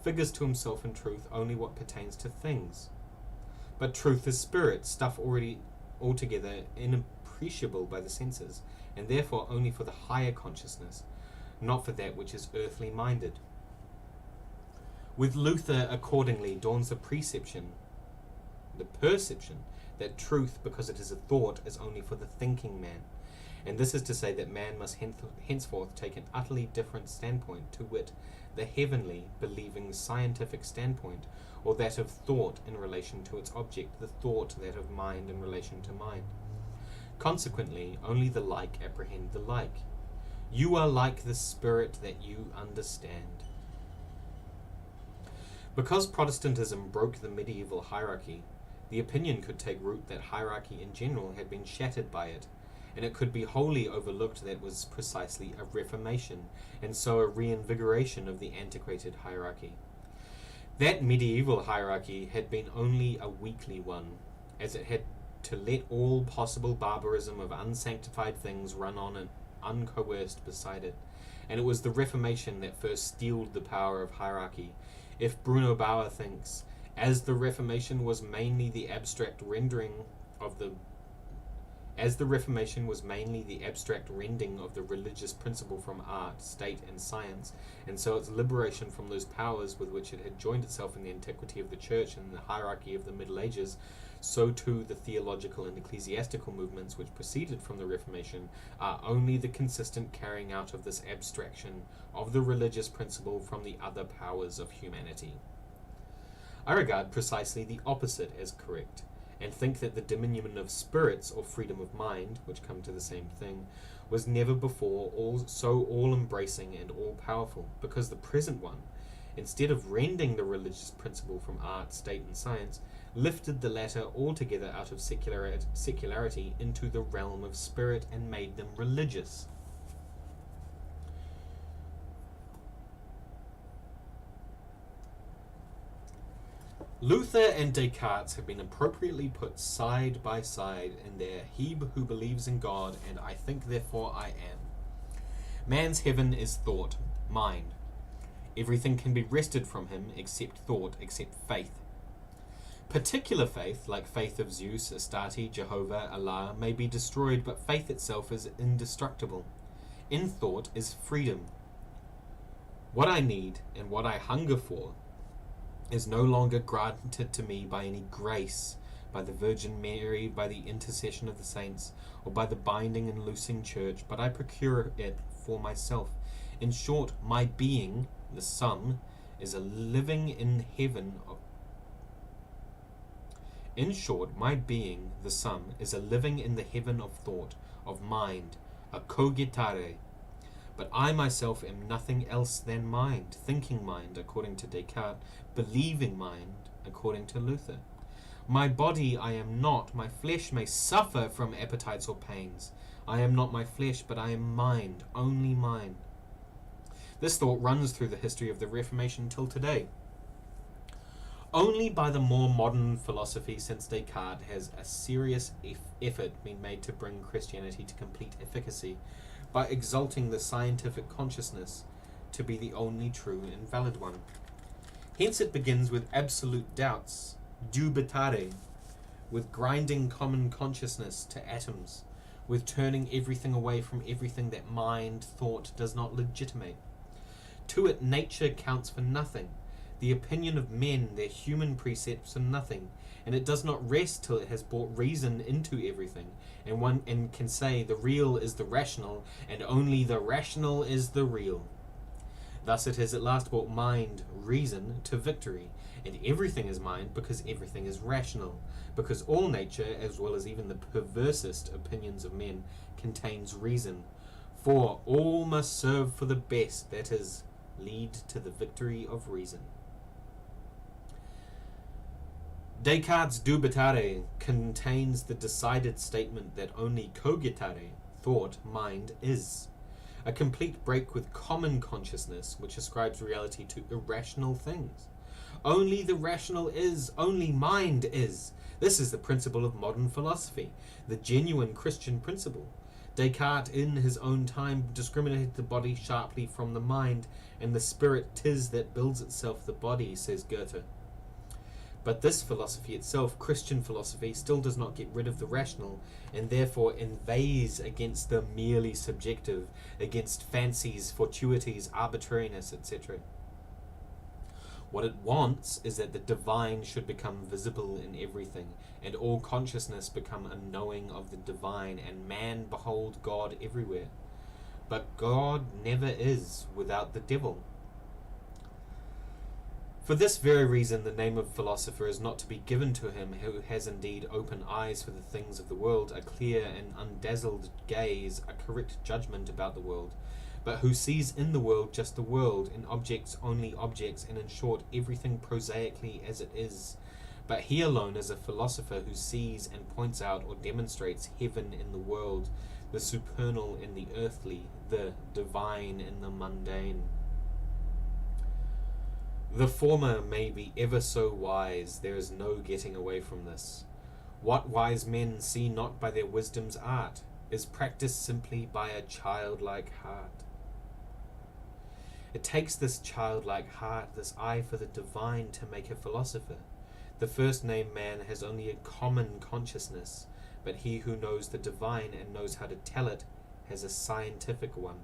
figures to himself in truth only what pertains to things. But truth is spirit, stuff already altogether inappreciable by the senses, and therefore only for the higher consciousness, not for that which is earthly minded. With Luther, accordingly, dawns the perception, that truth, because it is a thought, is only for the thinking man. And this is to say that man must henceforth take an utterly different standpoint, to wit, the heavenly, believing, scientific standpoint, or that of thought in relation to its object, the thought that of mind in relation to mind. Consequently, only the like apprehend the like. You are like the spirit that you understand. Because Protestantism broke the medieval hierarchy, the opinion could take root that hierarchy in general had been shattered by it, and it could be wholly overlooked that it was precisely a reformation, and so a reinvigoration of the antiquated hierarchy. That medieval hierarchy had been only a weakly one, as it had to let all possible barbarism of unsanctified things run on and uncoerced beside it, and it was the Reformation that first steeled the power of hierarchy. If Bruno Bauer thinks, as the Reformation was mainly the abstract rendering of the religious principle from art, state, and science, and so its liberation from those powers with which it had joined itself in the antiquity of the Church and the hierarchy of the Middle Ages, so too the theological and ecclesiastical movements which proceeded from the Reformation are only the consistent carrying out of this abstraction of the religious principle from the other powers of humanity. I regard precisely the opposite as correct, and think that the dominion of spirits, or freedom of mind, which come to the same thing, was never before so all-embracing and all-powerful, because the present one, instead of rending the religious principle from art, state, and science, lifted the latter altogether out of secularity into the realm of spirit and made them religious. Luther and Descartes have been appropriately put side by side in their He who believes in God and I think therefore I am. Man's heaven is thought, mind. Everything can be wrested from him except thought, except faith. Particular faith, like faith of Zeus, Astarte, Jehovah, Allah, may be destroyed, but faith itself is indestructible. In thought is freedom. What I need and what I hunger for is no longer granted to me by any grace, by the Virgin Mary, by the intercession of the saints, or by the binding and loosing church, but I procure it for myself. In short, my being, the sum, is a living in heaven of In short, my being, the sum, is a living in the heaven of thought, of mind, a cogitare. But I myself am nothing else than mind, thinking mind, according to Descartes, believing mind, according to Luther. My body I am not, my flesh may suffer from appetites or pains. I am not my flesh, but I am mind, only mind. This thought runs through the history of the Reformation till today. Only by the more modern philosophy since Descartes has a serious effort been made to bring Christianity to complete efficacy, by exalting the scientific consciousness to be the only true and valid one. Hence it begins with absolute doubts, dubitare, with grinding common consciousness to atoms, with turning everything away from everything that mind, thought does not legitimate. To it nature counts for nothing, the opinion of men, their human precepts, are nothing, and it does not rest till it has brought reason into everything, and can say the real is the rational, and only the rational is the real. Thus it has at last brought mind, reason, to victory, and everything is mind because everything is rational, because all nature, as well as even the perversest opinions of men, contains reason. For all must serve for the best, that is, lead to the victory of reason. Descartes' dubitare contains the decided statement that only cogitare, thought, mind, is. A complete break with common consciousness, which ascribes reality to irrational things. Only the rational is, only mind is. This is the principle of modern philosophy, the genuine Christian principle. Descartes in his own time discriminated the body sharply from the mind, and the spirit 'tis that builds itself the body, says Goethe. But this philosophy itself, Christian philosophy, still does not get rid of the rational, and therefore inveighs against the merely subjective, against fancies, fortuities, arbitrariness, etc. What it wants is that the divine should become visible in everything, and all consciousness become a knowing of the divine, and man behold God everywhere. But God never is without the devil. For this very reason the name of philosopher is not to be given to him who has indeed open eyes for the things of the world, a clear and undazzled gaze, a correct judgment about the world, but who sees in the world just the world, in objects only objects, and in short everything prosaically as it is. But he alone is a philosopher who sees and points out or demonstrates heaven in the world, the supernal in the earthly, the divine in the mundane. The former may be ever so wise, there is no getting away from this. What wise men see not by their wisdom's art is practised simply by a childlike heart. It takes this childlike heart, this eye for the divine, to make a philosopher. The first named man has only a common consciousness, but he who knows the divine and knows how to tell it has a scientific one.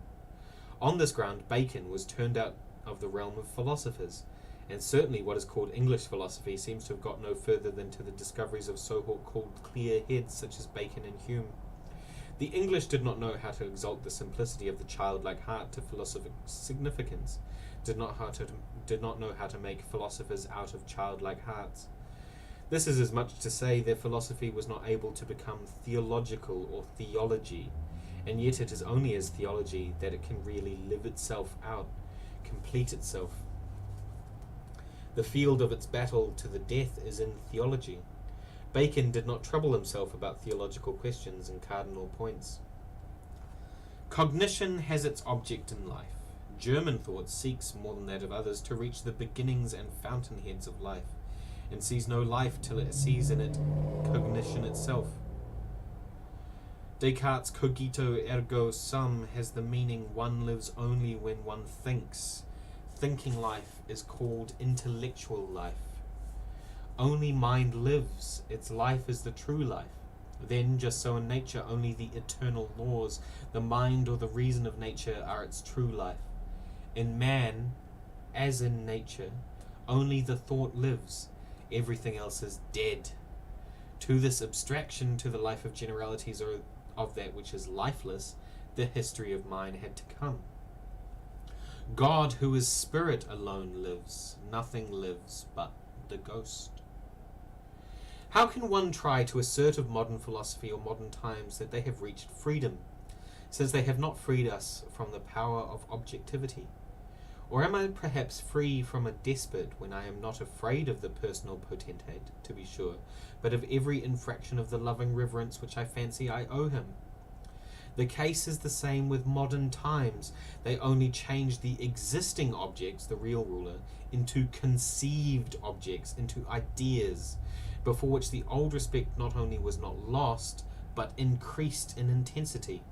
On this ground Bacon was turned out of the realm of philosophers, and certainly what is called English philosophy seems to have got no further than to the discoveries of so-called clear heads such as Bacon and Hume. The English did not know how to exalt the simplicity of the childlike heart to philosophic significance, did not know how to make philosophers out of childlike hearts. This is as much to say their philosophy was not able to become theological or theology, and yet it is only as theology that it can really live itself out, complete itself. The field of its battle to the death is in theology. Bacon did not trouble himself about theological questions and cardinal points. Cognition has its object in life. German thought seeks, more than that of others, to reach the beginnings and fountainheads of life, and sees no life till it sees in it cognition itself. Descartes' cogito ergo sum has the meaning one lives only when one thinks. Thinking life is called intellectual life. Only mind lives, its life is the true life. Then, just so in nature, only the eternal laws, the mind or the reason of nature, are its true life. In man, as in nature, only the thought lives, everything else is dead. To this abstraction to the life of generalities or of that which is lifeless, the history of mind had to come. God, who is spirit, alone lives. Nothing lives but the ghost. How can one try to assert of modern philosophy or modern times that they have reached freedom, since they have not freed us from the power of objectivity? Or am I perhaps free from a despot when I am not afraid of the personal potentate, to be sure, but of every infraction of the loving reverence which I fancy I owe him? The case is the same with modern times. They only change the existing objects, the real ruler, into conceived objects, into ideas, before which the old respect not only was not lost, but increased in intensity.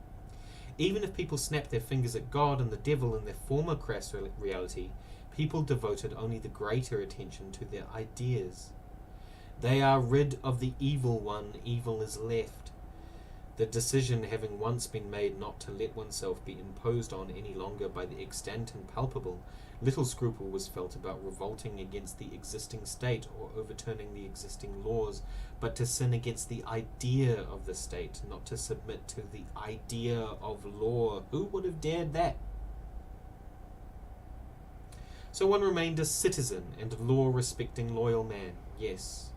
Even if people snapped their fingers at God and the devil in their former crass reality, people devoted only the greater attention to their ideas. They are rid of the evil one, evil is left. The decision having once been made not to let oneself be imposed on any longer by the extant and palpable, little scruple was felt about revolting against the existing state or overturning the existing laws, but to sin against the idea of the state, not to submit to the idea of law. Who would have dared that? So one remained a citizen and law-respecting loyal man, yes.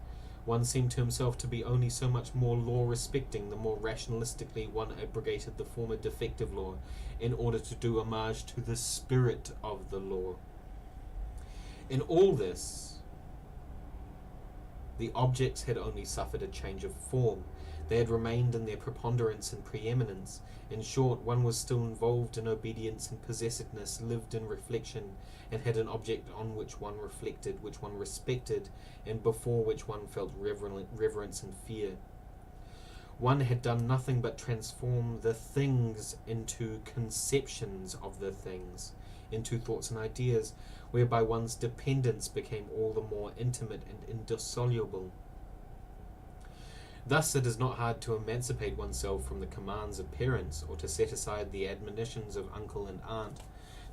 One seemed to himself to be only so much more law-respecting the more rationalistically one abrogated the former defective law in order to do homage to the spirit of the law. In all this, the objects had only suffered a change of form. They had remained in their preponderance and preeminence. In short, one was still involved in obedience and possessiveness, lived in reflection, and had an object on which one reflected, which one respected, and before which one felt reverence and fear. One had done nothing but transform the things into conceptions of the things, into thoughts and ideas, whereby one's dependence became all the more intimate and indissoluble. Thus it is not hard to emancipate oneself from the commands of parents, or to set aside the admonitions of uncle and aunt,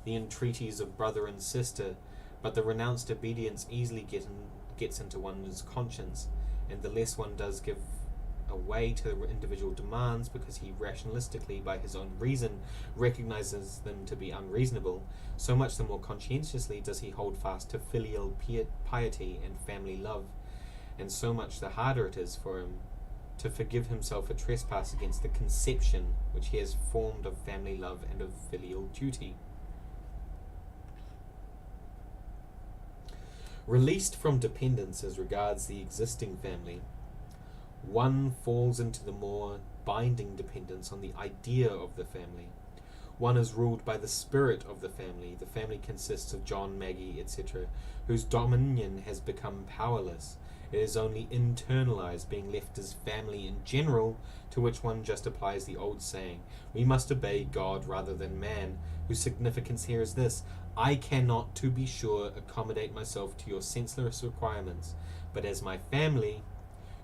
the entreaties of brother and sister, but the renounced obedience easily gets into one's conscience, and the less one does give away to individual demands because he rationalistically, by his own reason, recognizes them to be unreasonable, so much the more conscientiously does he hold fast to filial piety and family love, and so much the harder it is for him to forgive himself a trespass against the conception which he has formed of family love and of filial duty. Released from dependence as regards the existing family, one falls into the more binding dependence on the idea of the family. One is ruled by the spirit of the family. The family consists of John, Maggie, etc., whose dominion has become powerless. It is only internalized, being left as family in general, to which one just applies the old saying, "We must obey God rather than man," whose significance here is this: I cannot, to be sure, accommodate myself to your senseless requirements, but as my family,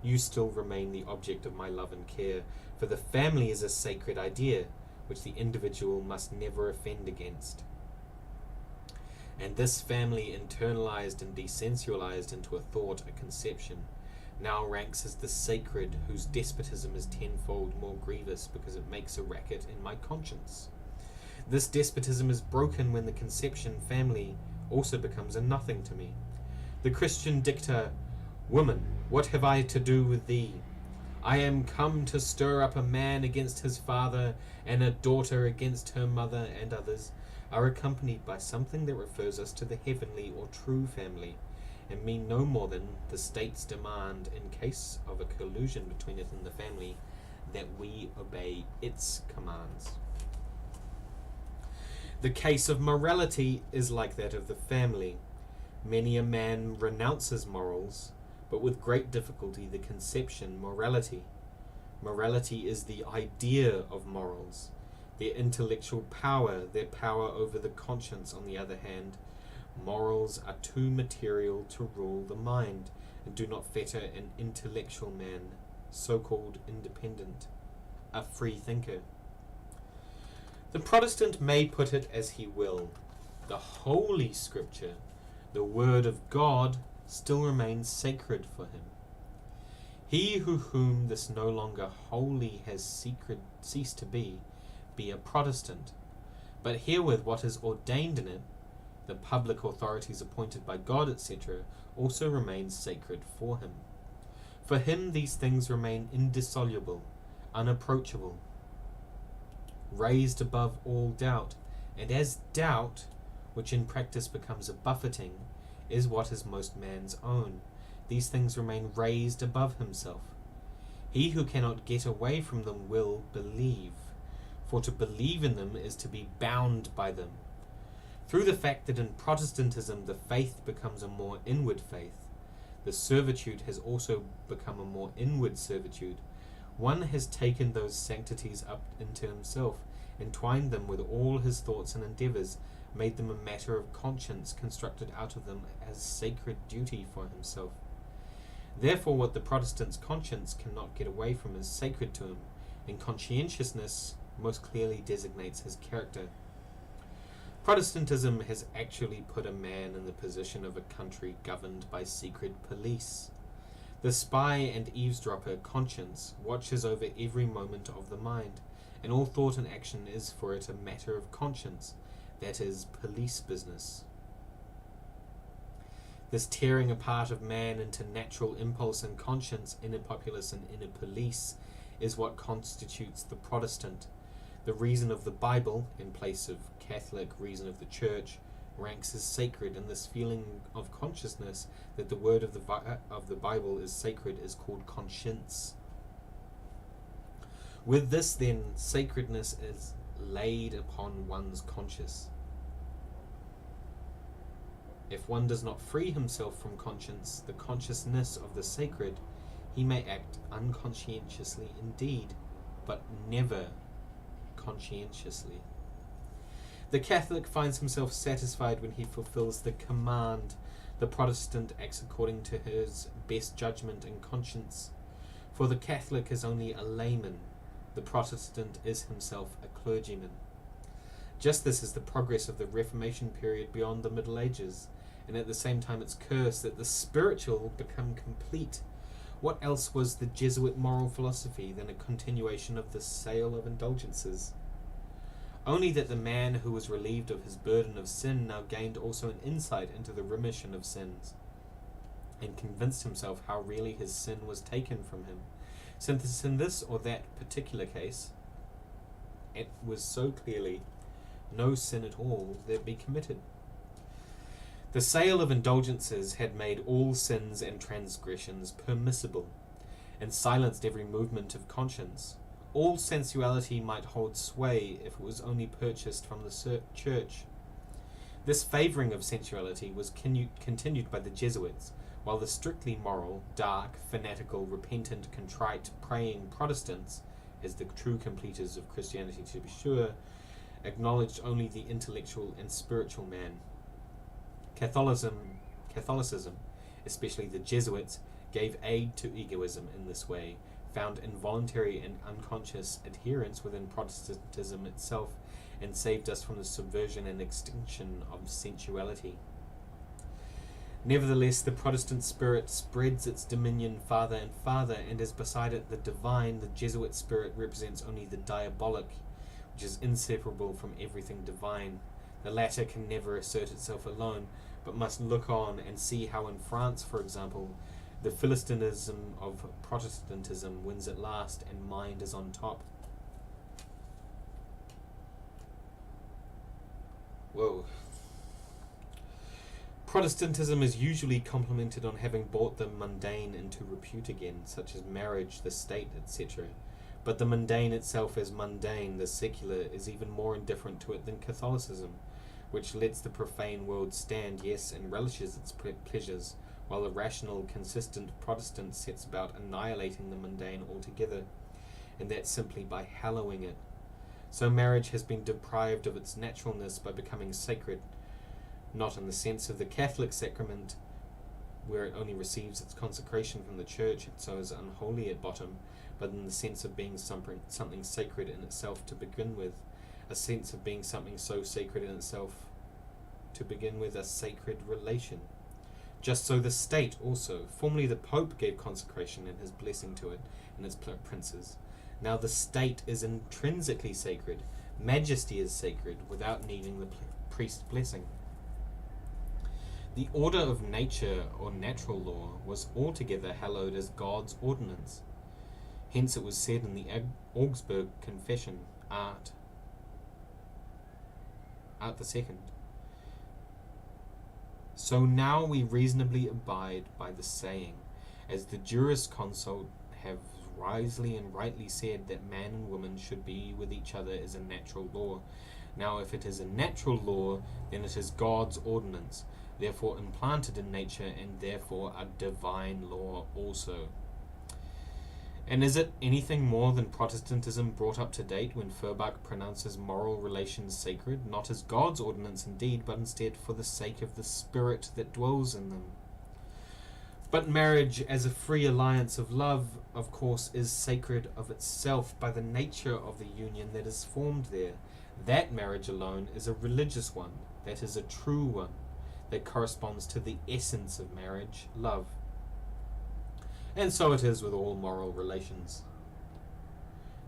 you still remain the object of my love and care, for the family is a sacred idea, which the individual must never offend against. And this family, internalized and desensualized into a thought, a conception, now ranks as the sacred, whose despotism is tenfold more grievous because it makes a racket in my conscience. This despotism is broken when the conception family also becomes a nothing to me. The Christian dicta, "Woman, what have I to do with thee? I am come to stir up a man against his father, and a daughter against her mother," and others, are accompanied by something that refers us to the heavenly or true family, and mean no more than the state's demand, in case of a collusion between it and the family, that we obey its commands. The case of morality is like that of the family. Many a man renounces morals, but with great difficulty the conception morality. Morality is the idea of morals. Their intellectual power, their power over the conscience, on the other hand. Morals are too material to rule the mind, and do not fetter an intellectual man, so-called independent, a free thinker. The Protestant may put it as he will. The Holy Scripture, the Word of God, still remains sacred for him. He whom this no longer wholly has ceased to be a Protestant, but herewith what is ordained in it, the public authorities appointed by God, etc., also remains sacred for him. For him these things remain indissoluble, unapproachable, raised above all doubt, and as doubt, which in practice becomes a buffeting, is what is most man's own, these things remain raised above himself. He who cannot get away from them will believe, for to believe in them is to be bound by them. Through the fact that in Protestantism the faith becomes a more inward faith, the servitude has also become a more inward servitude. One has taken those sanctities up into himself, entwined them with all his thoughts and endeavours, made them a matter of conscience, constructed out of them as sacred duty for himself. Therefore what the Protestant's conscience cannot get away from is sacred to him, and conscientiousness most clearly designates his character. Protestantism has actually put a man in the position of a country governed by secret police. The spy and eavesdropper conscience watches over every moment of the mind, and all thought and action is for it a matter of conscience, that is, police business. This tearing apart of man into natural impulse and conscience, inner populace and inner police, is what constitutes the Protestant. The reason of the Bible, in place of Catholic reason of the Church, ranks as sacred, and this feeling of consciousness that the word of the Bible is sacred is called conscience. With this, then, sacredness is laid upon one's conscience. If one does not free himself from conscience, the consciousness of the sacred, he may act unconscientiously indeed, but never conscientiously. The Catholic finds himself satisfied when he fulfills the command. The Protestant acts according to his best judgment and conscience. For the Catholic is only a layman, the Protestant is himself a clergyman. Just this is the progress of the Reformation period beyond the Middle Ages, and at the same time its curse that the spiritual become complete. What else was the Jesuit moral philosophy than a continuation of the sale of indulgences? Only that the man who was relieved of his burden of sin now gained also an insight into the remission of sins, and convinced himself how really his sin was taken from him, since in this or that particular case it was so clearly no sin at all that be committed. The sale of indulgences had made all sins and transgressions permissible, and silenced every movement of conscience. All sensuality might hold sway if it was only purchased from the church. This favouring of sensuality was continued by the Jesuits, while the strictly moral, dark, fanatical, repentant, contrite, praying Protestants, as the true completers of Christianity to be sure, acknowledged only the intellectual and spiritual man. Catholicism, especially the Jesuits, gave aid to egoism in this way, found involuntary and unconscious adherence within Protestantism itself, and saved us from the subversion and extinction of sensuality. Nevertheless, the Protestant spirit spreads its dominion farther and farther, and as beside it the divine, the Jesuit spirit represents only the diabolic, which is inseparable from everything divine. The latter can never assert itself alone, but must look on and see how in France, for example, the Philistinism of Protestantism wins at last, and mind is on top. Whoa. Protestantism is usually complimented on having brought the mundane into repute again, such as marriage, the state, etc. But the mundane itself as mundane, the secular, is even more indifferent to it than Catholicism, which lets the profane world stand, yes, and relishes its pleasures, while the rational, consistent Protestant sets about annihilating the mundane altogether, and that simply by hallowing it. So marriage has been deprived of its naturalness by becoming sacred, not in the sense of the Catholic sacrament, where it only receives its consecration from the church and so is unholy at bottom, but in the sense of being something sacred in itself to begin with, a sense of being something so sacred in itself to begin with, a sacred relation. Just so the state also. Formerly the Pope gave consecration and his blessing to it and its princes. Now the state is intrinsically sacred. Majesty is sacred without needing the priest's blessing. The order of nature or natural law was altogether hallowed as God's ordinance. Hence it was said in the Augsburg Confession, Art the second. So now we reasonably abide by the saying, as the jurisconsult have wisely and rightly said, that man and woman should be with each other as a natural law. Now if it is a natural law, then it is God's ordinance, therefore implanted in nature, and therefore a divine law also. And is it anything more than Protestantism brought up to date when Feuerbach pronounces moral relations sacred, not as God's ordinance indeed, but instead for the sake of the spirit that dwells in them? But marriage, as a free alliance of love, of course, is sacred of itself by the nature of the union that is formed there. That marriage alone is a religious one, that is a true one, that corresponds to the essence of marriage, love. And so it is with all moral relations.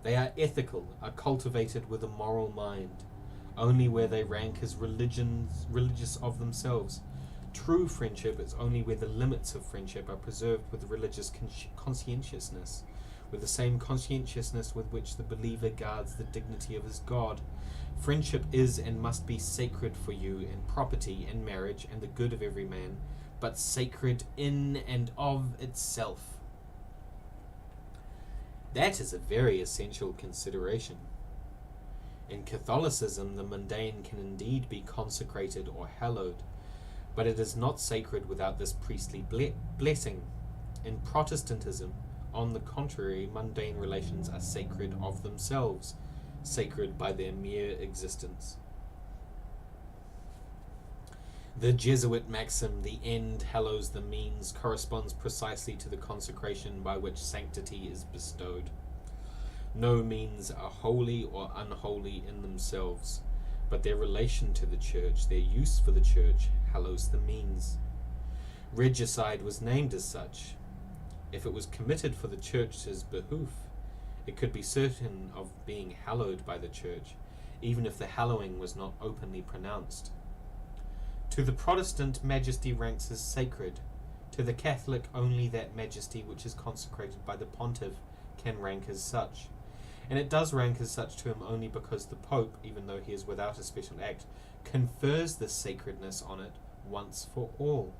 They are ethical, are cultivated with a moral mind, only where they rank as religious of themselves. True friendship is only where the limits of friendship are preserved with religious conscientiousness, with the same conscientiousness with which the believer guards the dignity of his God. Friendship is and must be sacred for you in property and marriage and the good of every man, but sacred in and of itself. That is a very essential consideration. In Catholicism, the mundane can indeed be consecrated or hallowed, but it is not sacred without this priestly blessing. In Protestantism, on the contrary, mundane relations are sacred of themselves, sacred by their mere existence. The Jesuit maxim, the end hallows the means, corresponds precisely to the consecration by which sanctity is bestowed. No means are holy or unholy in themselves, but their relation to the church, their use for the church, hallows the means. Regicide was named as such. If it was committed for the church's behoof, it could be certain of being hallowed by the church, even if the hallowing was not openly pronounced. To the Protestant, majesty ranks as sacred. To the Catholic, only that majesty which is consecrated by the pontiff can rank as such. And it does rank as such to him only because the Pope, even though he is without a special act, confers this sacredness on it once for all.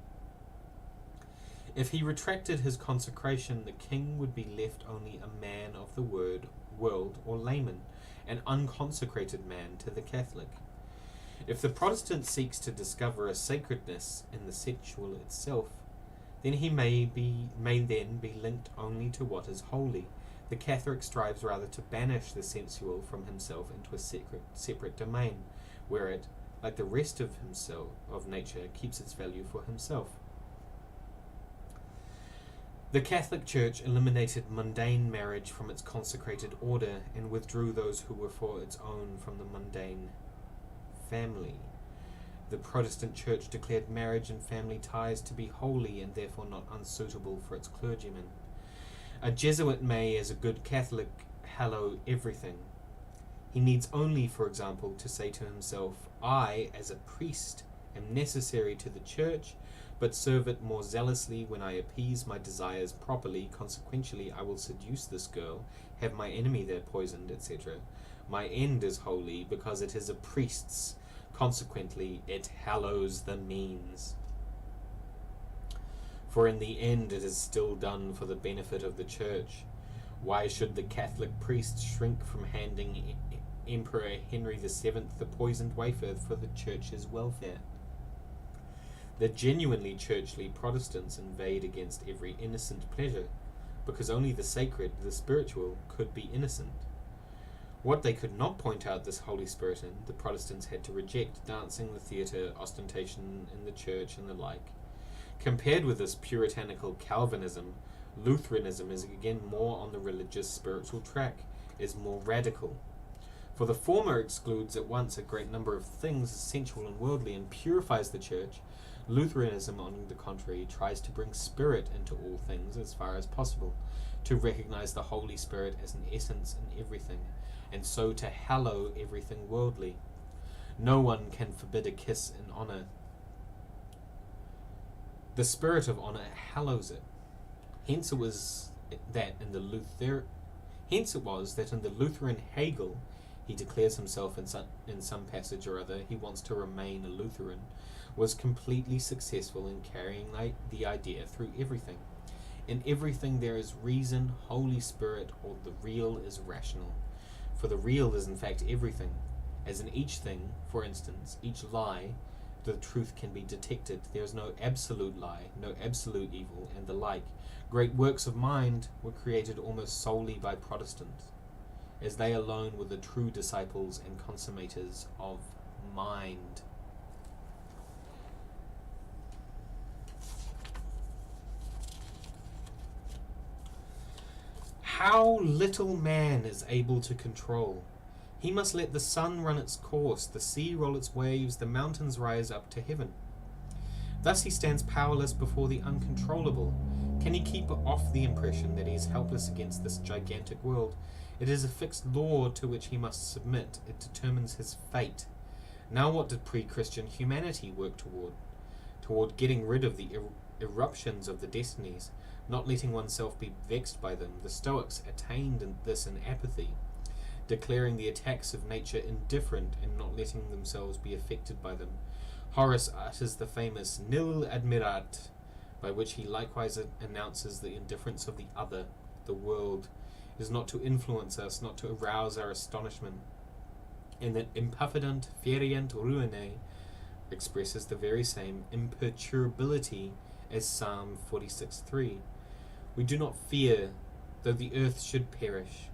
If he retracted his consecration, the king would be left only a man of the world or layman, an unconsecrated man to the Catholic. If the Protestant seeks to discover a sacredness in the sensual itself, then he may then be linked only to what is holy. The Catholic strives rather to banish the sensual from himself into a separate domain, where it, like the rest of nature, keeps its value for himself. The Catholic Church eliminated mundane marriage from its consecrated order and withdrew those who were for its own from the mundane family. The Protestant Church declared marriage and family ties to be holy and therefore not unsuitable for its clergymen. A Jesuit may, as a good Catholic, hallow everything. He needs only, for example, to say to himself, I, as a priest, am necessary to the Church, but serve it more zealously when I appease my desires properly. Consequently, I will seduce this girl, have my enemy there poisoned, etc. My end is holy, because it is a priest's. Consequently, it hallows the means. For in the end it is still done for the benefit of the Church. Why should the Catholic priest shrink from handing Emperor Henry VII the poisoned wafer for the Church's welfare? The genuinely churchly Protestants invade against every innocent pleasure, because only the sacred, the spiritual, could be innocent. What they could not point out this Holy Spirit in, the Protestants had to reject: dancing, the theatre, ostentation in the church, and the like. Compared with this puritanical Calvinism, Lutheranism is again more on the religious spiritual track, is more radical. For the former excludes at once a great number of things as sensual and worldly and purifies the church. Lutheranism, on the contrary, tries to bring spirit into all things as far as possible, to recognize the Holy Spirit as an essence in everything, and so to hallow everything worldly. No one can forbid a kiss in honor. The spirit of honor hallows it. Hence it was that in the Lutheran Hegel, he declares himself in some passage or other, he wants to remain a Lutheran, was completely successful in carrying the idea through everything. In everything there is reason, Holy Spirit, or the real is rational. For the real is in fact everything. As in each thing, for instance, each lie, the truth can be detected. There is no absolute lie, no absolute evil, and the like. Great works of mind were created almost solely by Protestants, as they alone were the true disciples and consummators of mind. How little man is able to control. He must let the sun run its course, the sea roll its waves, the mountains rise up to heaven. Thus he stands powerless before the uncontrollable. Can he keep off the impression that he is helpless against this gigantic world? It is a fixed law to which he must submit. It determines his fate. Now what did pre-Christian humanity work toward? Toward getting rid of the eruptions of the destinies, not letting oneself be vexed by them. The Stoics attained this in apathy, declaring the attacks of nature indifferent and not letting themselves be affected by them. Horace utters the famous nil admirat, by which he likewise announces the indifference of the other, the world, is not to influence us, not to arouse our astonishment. And that imperfident ferient ruinae expresses the very same imperturbability as Psalm 46:3. We do not fear, though the earth should perish.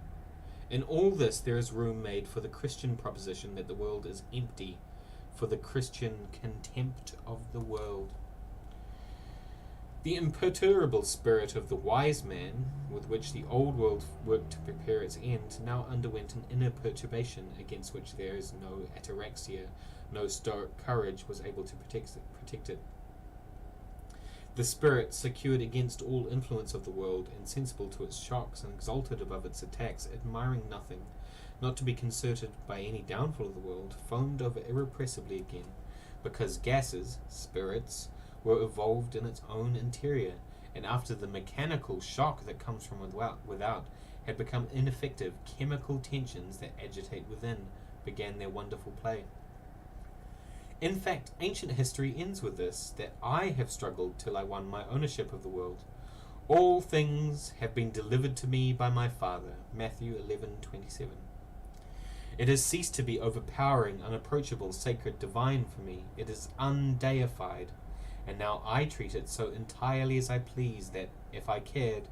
In all this there is room made for the Christian proposition that the world is empty, for the Christian contempt of the world. The imperturbable spirit of the wise man, with which the old world worked to prepare its end, now underwent an inner perturbation against which there is no ataraxia, no stoic courage was able to protect it. The spirit, secured against all influence of the world, insensible to its shocks, and exalted above its attacks, admiring nothing, not to be concerted by any downfall of the world, foamed over irrepressibly again, because gases, spirits, were evolved in its own interior, and after the mechanical shock that comes from without had become ineffective, chemical tensions that agitate within began their wonderful play. In fact, ancient history ends with this, that I have struggled till I won my ownership of the world. All things have been delivered to me by my Father. Matthew 11:27. It has ceased to be overpowering, unapproachable, sacred, divine for me. It is undeified, and now I treat it so entirely as I please that, if I cared,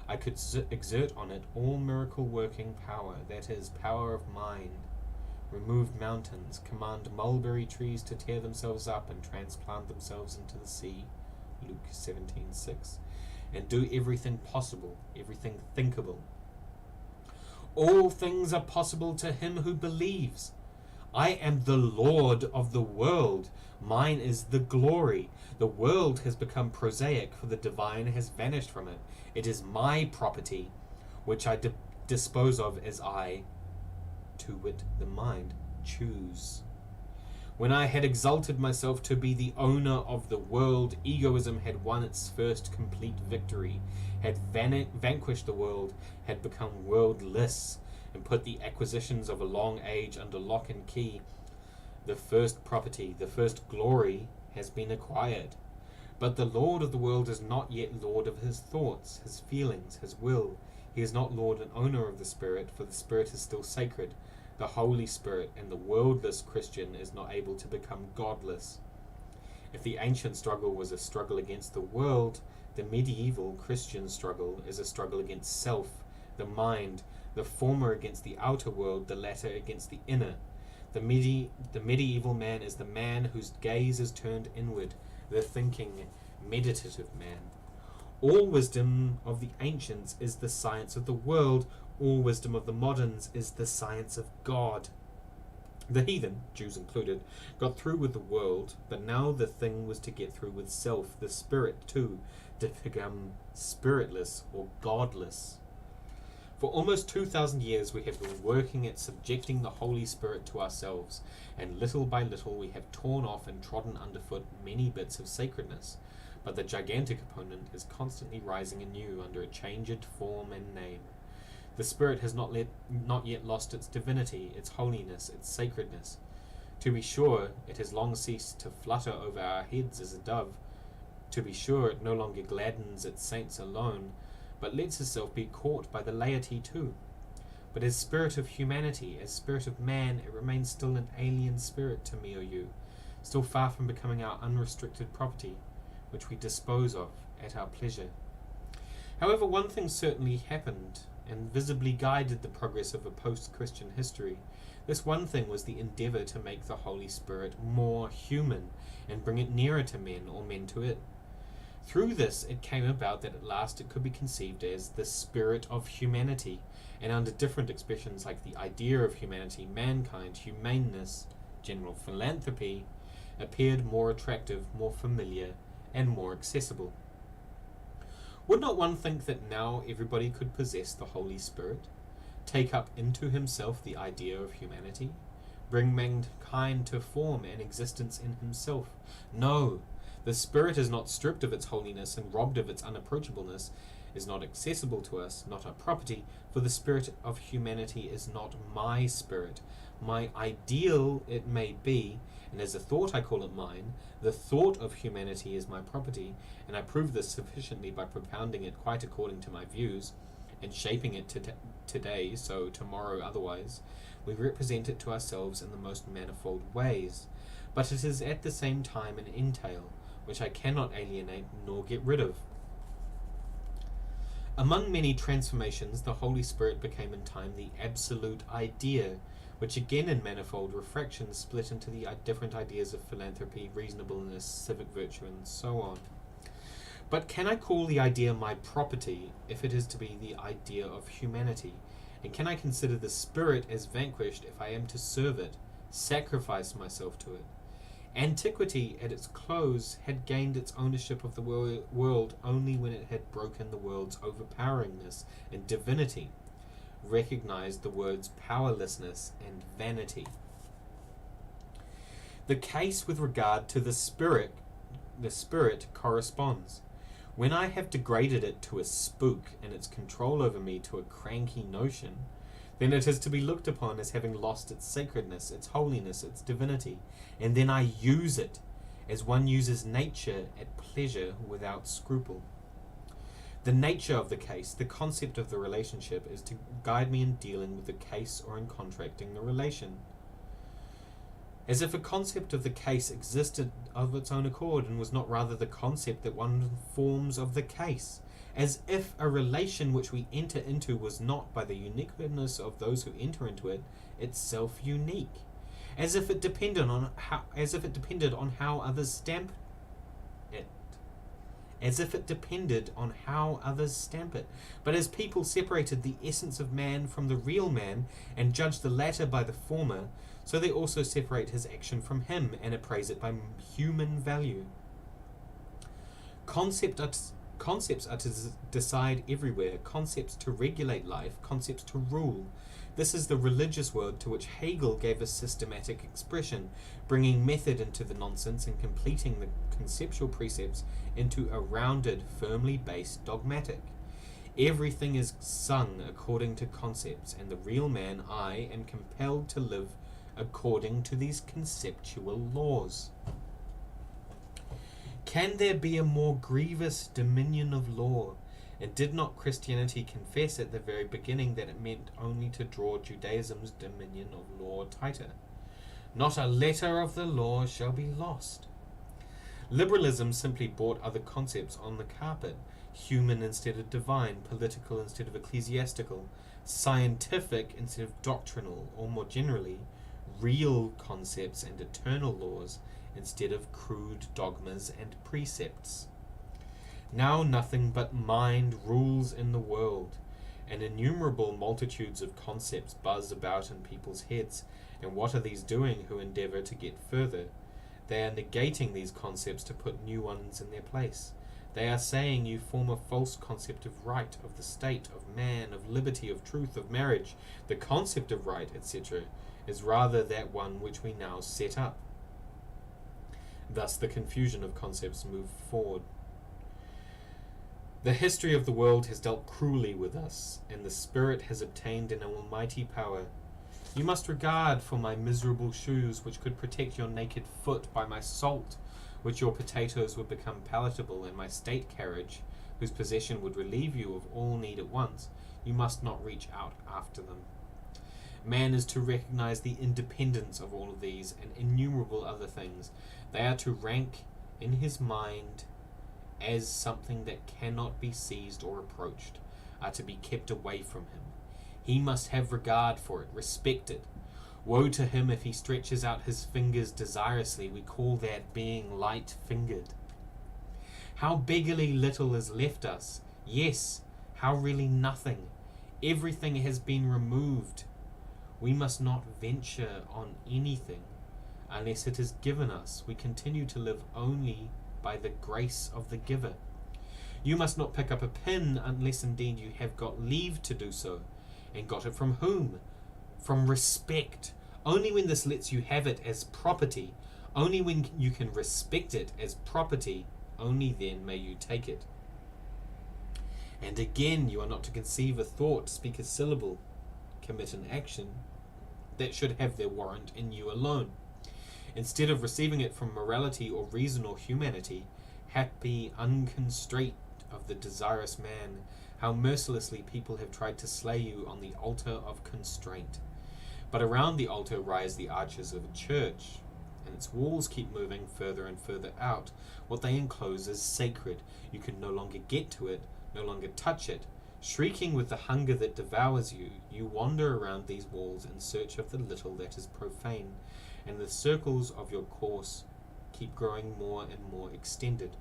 I could exert on it all miracle-working power, that is, power of mind. Remove mountains, command mulberry trees to tear themselves up and transplant themselves into the sea, Luke 17:6, and do everything possible, everything thinkable. All things are possible to him who believes. I am the Lord of the world. Mine is the glory. The world has become prosaic, for the divine has vanished from it. It is my property, which I dispose of as I, to wit, the mind, choose. When I had exalted myself to be the owner of the world, egoism had won its first complete victory, had vanquished the world, had become worldless, and put the acquisitions of a long age under lock and key. The first property, the first glory, has been acquired. But the Lord of the world is not yet Lord of his thoughts, his feelings, his will. He is not Lord and owner of the Spirit, for the Spirit is still sacred, the Holy Spirit, and the worldless Christian is not able to become godless. If the ancient struggle was a struggle against the world, the medieval Christian struggle is a struggle against self, the mind, the former against the outer world, the latter against the inner. The medieval man is the man whose gaze is turned inward, the thinking, meditative man. All wisdom of the ancients is the science of the world. All wisdom of the moderns is the science of God. The heathen, Jews included, got through with the world, but now the thing was to get through with self, the spirit too, to become spiritless or godless. For almost 2,000 years we have been working at subjecting the Holy Spirit to ourselves, and little by little we have torn off and trodden underfoot many bits of sacredness, but the gigantic opponent is constantly rising anew under a changed form and name. The Spirit has not yet lost its divinity, its holiness, its sacredness. To be sure, it has long ceased to flutter over our heads as a dove. To be sure, it no longer gladdens its saints alone, but lets itself be caught by the laity too. But as spirit of humanity, as spirit of man, it remains still an alien spirit to me or you, still far from becoming our unrestricted property, which we dispose of at our pleasure. However, one thing certainly happened, and visibly guided the progress of a post-Christian history. This one thing was the endeavour to make the Holy Spirit more human, and bring it nearer to men, or men to it. Through this it came about that at last it could be conceived as the spirit of humanity, and under different expressions like the idea of humanity, mankind, humaneness, general philanthropy, appeared more attractive, more familiar, and more accessible. Would not one think that now everybody could possess the Holy Spirit, take up into himself the idea of humanity, bring mankind to form and existence in himself? No, the Spirit is not stripped of its holiness and robbed of its unapproachableness, is not accessible to us, not our property, for the spirit of humanity is not my spirit. My ideal it may be, and as a thought I call it mine. The thought of humanity is my property, and I prove this sufficiently by propounding it quite according to my views, and shaping it today, so tomorrow otherwise. We represent it to ourselves in the most manifold ways, but it is at the same time an entail, which I cannot alienate nor get rid of. Among many transformations, the Holy Spirit became in time the absolute idea, which again in manifold refractions split into the different ideas of philanthropy, reasonableness, civic virtue, and so on. But can I call the idea my property if it is to be the idea of humanity? And can I consider the Spirit as vanquished if I am to serve it, sacrifice myself to it? Antiquity, at its close, had gained its ownership of the world only when it had broken the world's overpoweringness and divinity, recognized the world's powerlessness and vanity. The case with regard to the spirit corresponds. When I have degraded it to a spook and its control over me to a cranky notion, then it is to be looked upon as having lost its sacredness, its holiness, its divinity, and then I use it as one uses nature at pleasure without scruple. The nature of the case, the concept of the relationship, is to guide me in dealing with the case or in contracting the relation. As if a concept of the case existed of its own accord and was not rather the concept that one forms of the case. As if a relation which we enter into was not, by the uniqueness of those who enter into it, itself unique. As if it depended on how others stamp it. As if it depended on how others stamp it. But as people separated the essence of man from the real man and judged the latter by the former, so they also separate his action from him and appraise it by human value. Concepts are to decide everywhere, concepts to regulate life, concepts to rule. This is the religious world to which Hegel gave a systematic expression, bringing method into the nonsense and completing the conceptual precepts into a rounded, firmly based dogmatic. Everything is sung according to concepts, and the real man, I, am compelled to live according to these conceptual laws. Can there be a more grievous dominion of law? And did not Christianity confess at the very beginning that it meant only to draw Judaism's dominion of law tighter? Not a letter of the law shall be lost. Liberalism simply brought other concepts on the carpet, human instead of divine, political instead of ecclesiastical, scientific instead of doctrinal, or more generally, real concepts and eternal laws instead of crude dogmas and precepts. Now nothing but mind rules in the world, and innumerable multitudes of concepts buzz about in people's heads. And what are these doing who endeavour to get further? They are negating these concepts to put new ones in their place. They are saying you form a false concept of right, of the state, of man, of liberty, of truth, of marriage. The concept of right, etc., is rather that one which we now set up. Thus the confusion of concepts move forward. The history of the world has dealt cruelly with us, and the Spirit has obtained an almighty power. You must regard for my miserable shoes, which could protect your naked foot, by my salt, which your potatoes would become palatable, and my state carriage, whose possession would relieve you of all need at once. You must not reach out after them. Man is to recognize the independence of all of these and innumerable other things. They are to rank in his mind as something that cannot be seized or approached, are to be kept away from him. He must have regard for it, respect it. Woe to him if he stretches out his fingers desirously. We call that being light-fingered. How beggarly little is left us. Yes, how really nothing. Everything has been removed. We must not venture on anything unless it is given us. We continue to live only by the grace of the giver. You must not pick up a pin unless indeed you have got leave to do so. And got it from whom? From respect. Only when this lets you have it as property, only when you can respect it as property, only then may you take it. And again, you are not to conceive a thought, speak a syllable, commit an action that should have their warrant in you alone. Instead of receiving it from morality or reason or humanity, happy unconstraint of the desirous man, how mercilessly people have tried to slay you on the altar of constraint. But around the altar rise the arches of a church, and its walls keep moving further and further out. What they enclose is sacred. You can no longer get to it, no longer touch it. Shrieking with the hunger that devours you, you wander around these walls in search of the little that is profane, and the circles of your course keep growing more and more extended.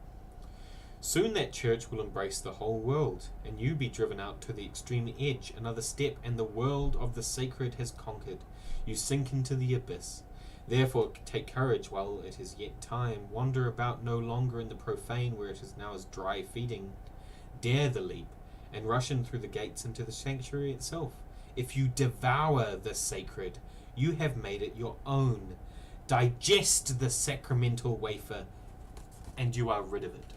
Soon that church will embrace the whole world, and you be driven out to the extreme edge. Another step, and the world of the sacred has conquered. You sink into the abyss. Therefore take courage while it is yet time. Wander about no longer in the profane, where it is now as dry feeding. Dare the leap, and rush in through the gates into the sanctuary itself. If you devour the sacred, you have made it your own. Digest the sacramental wafer, and you are rid of it.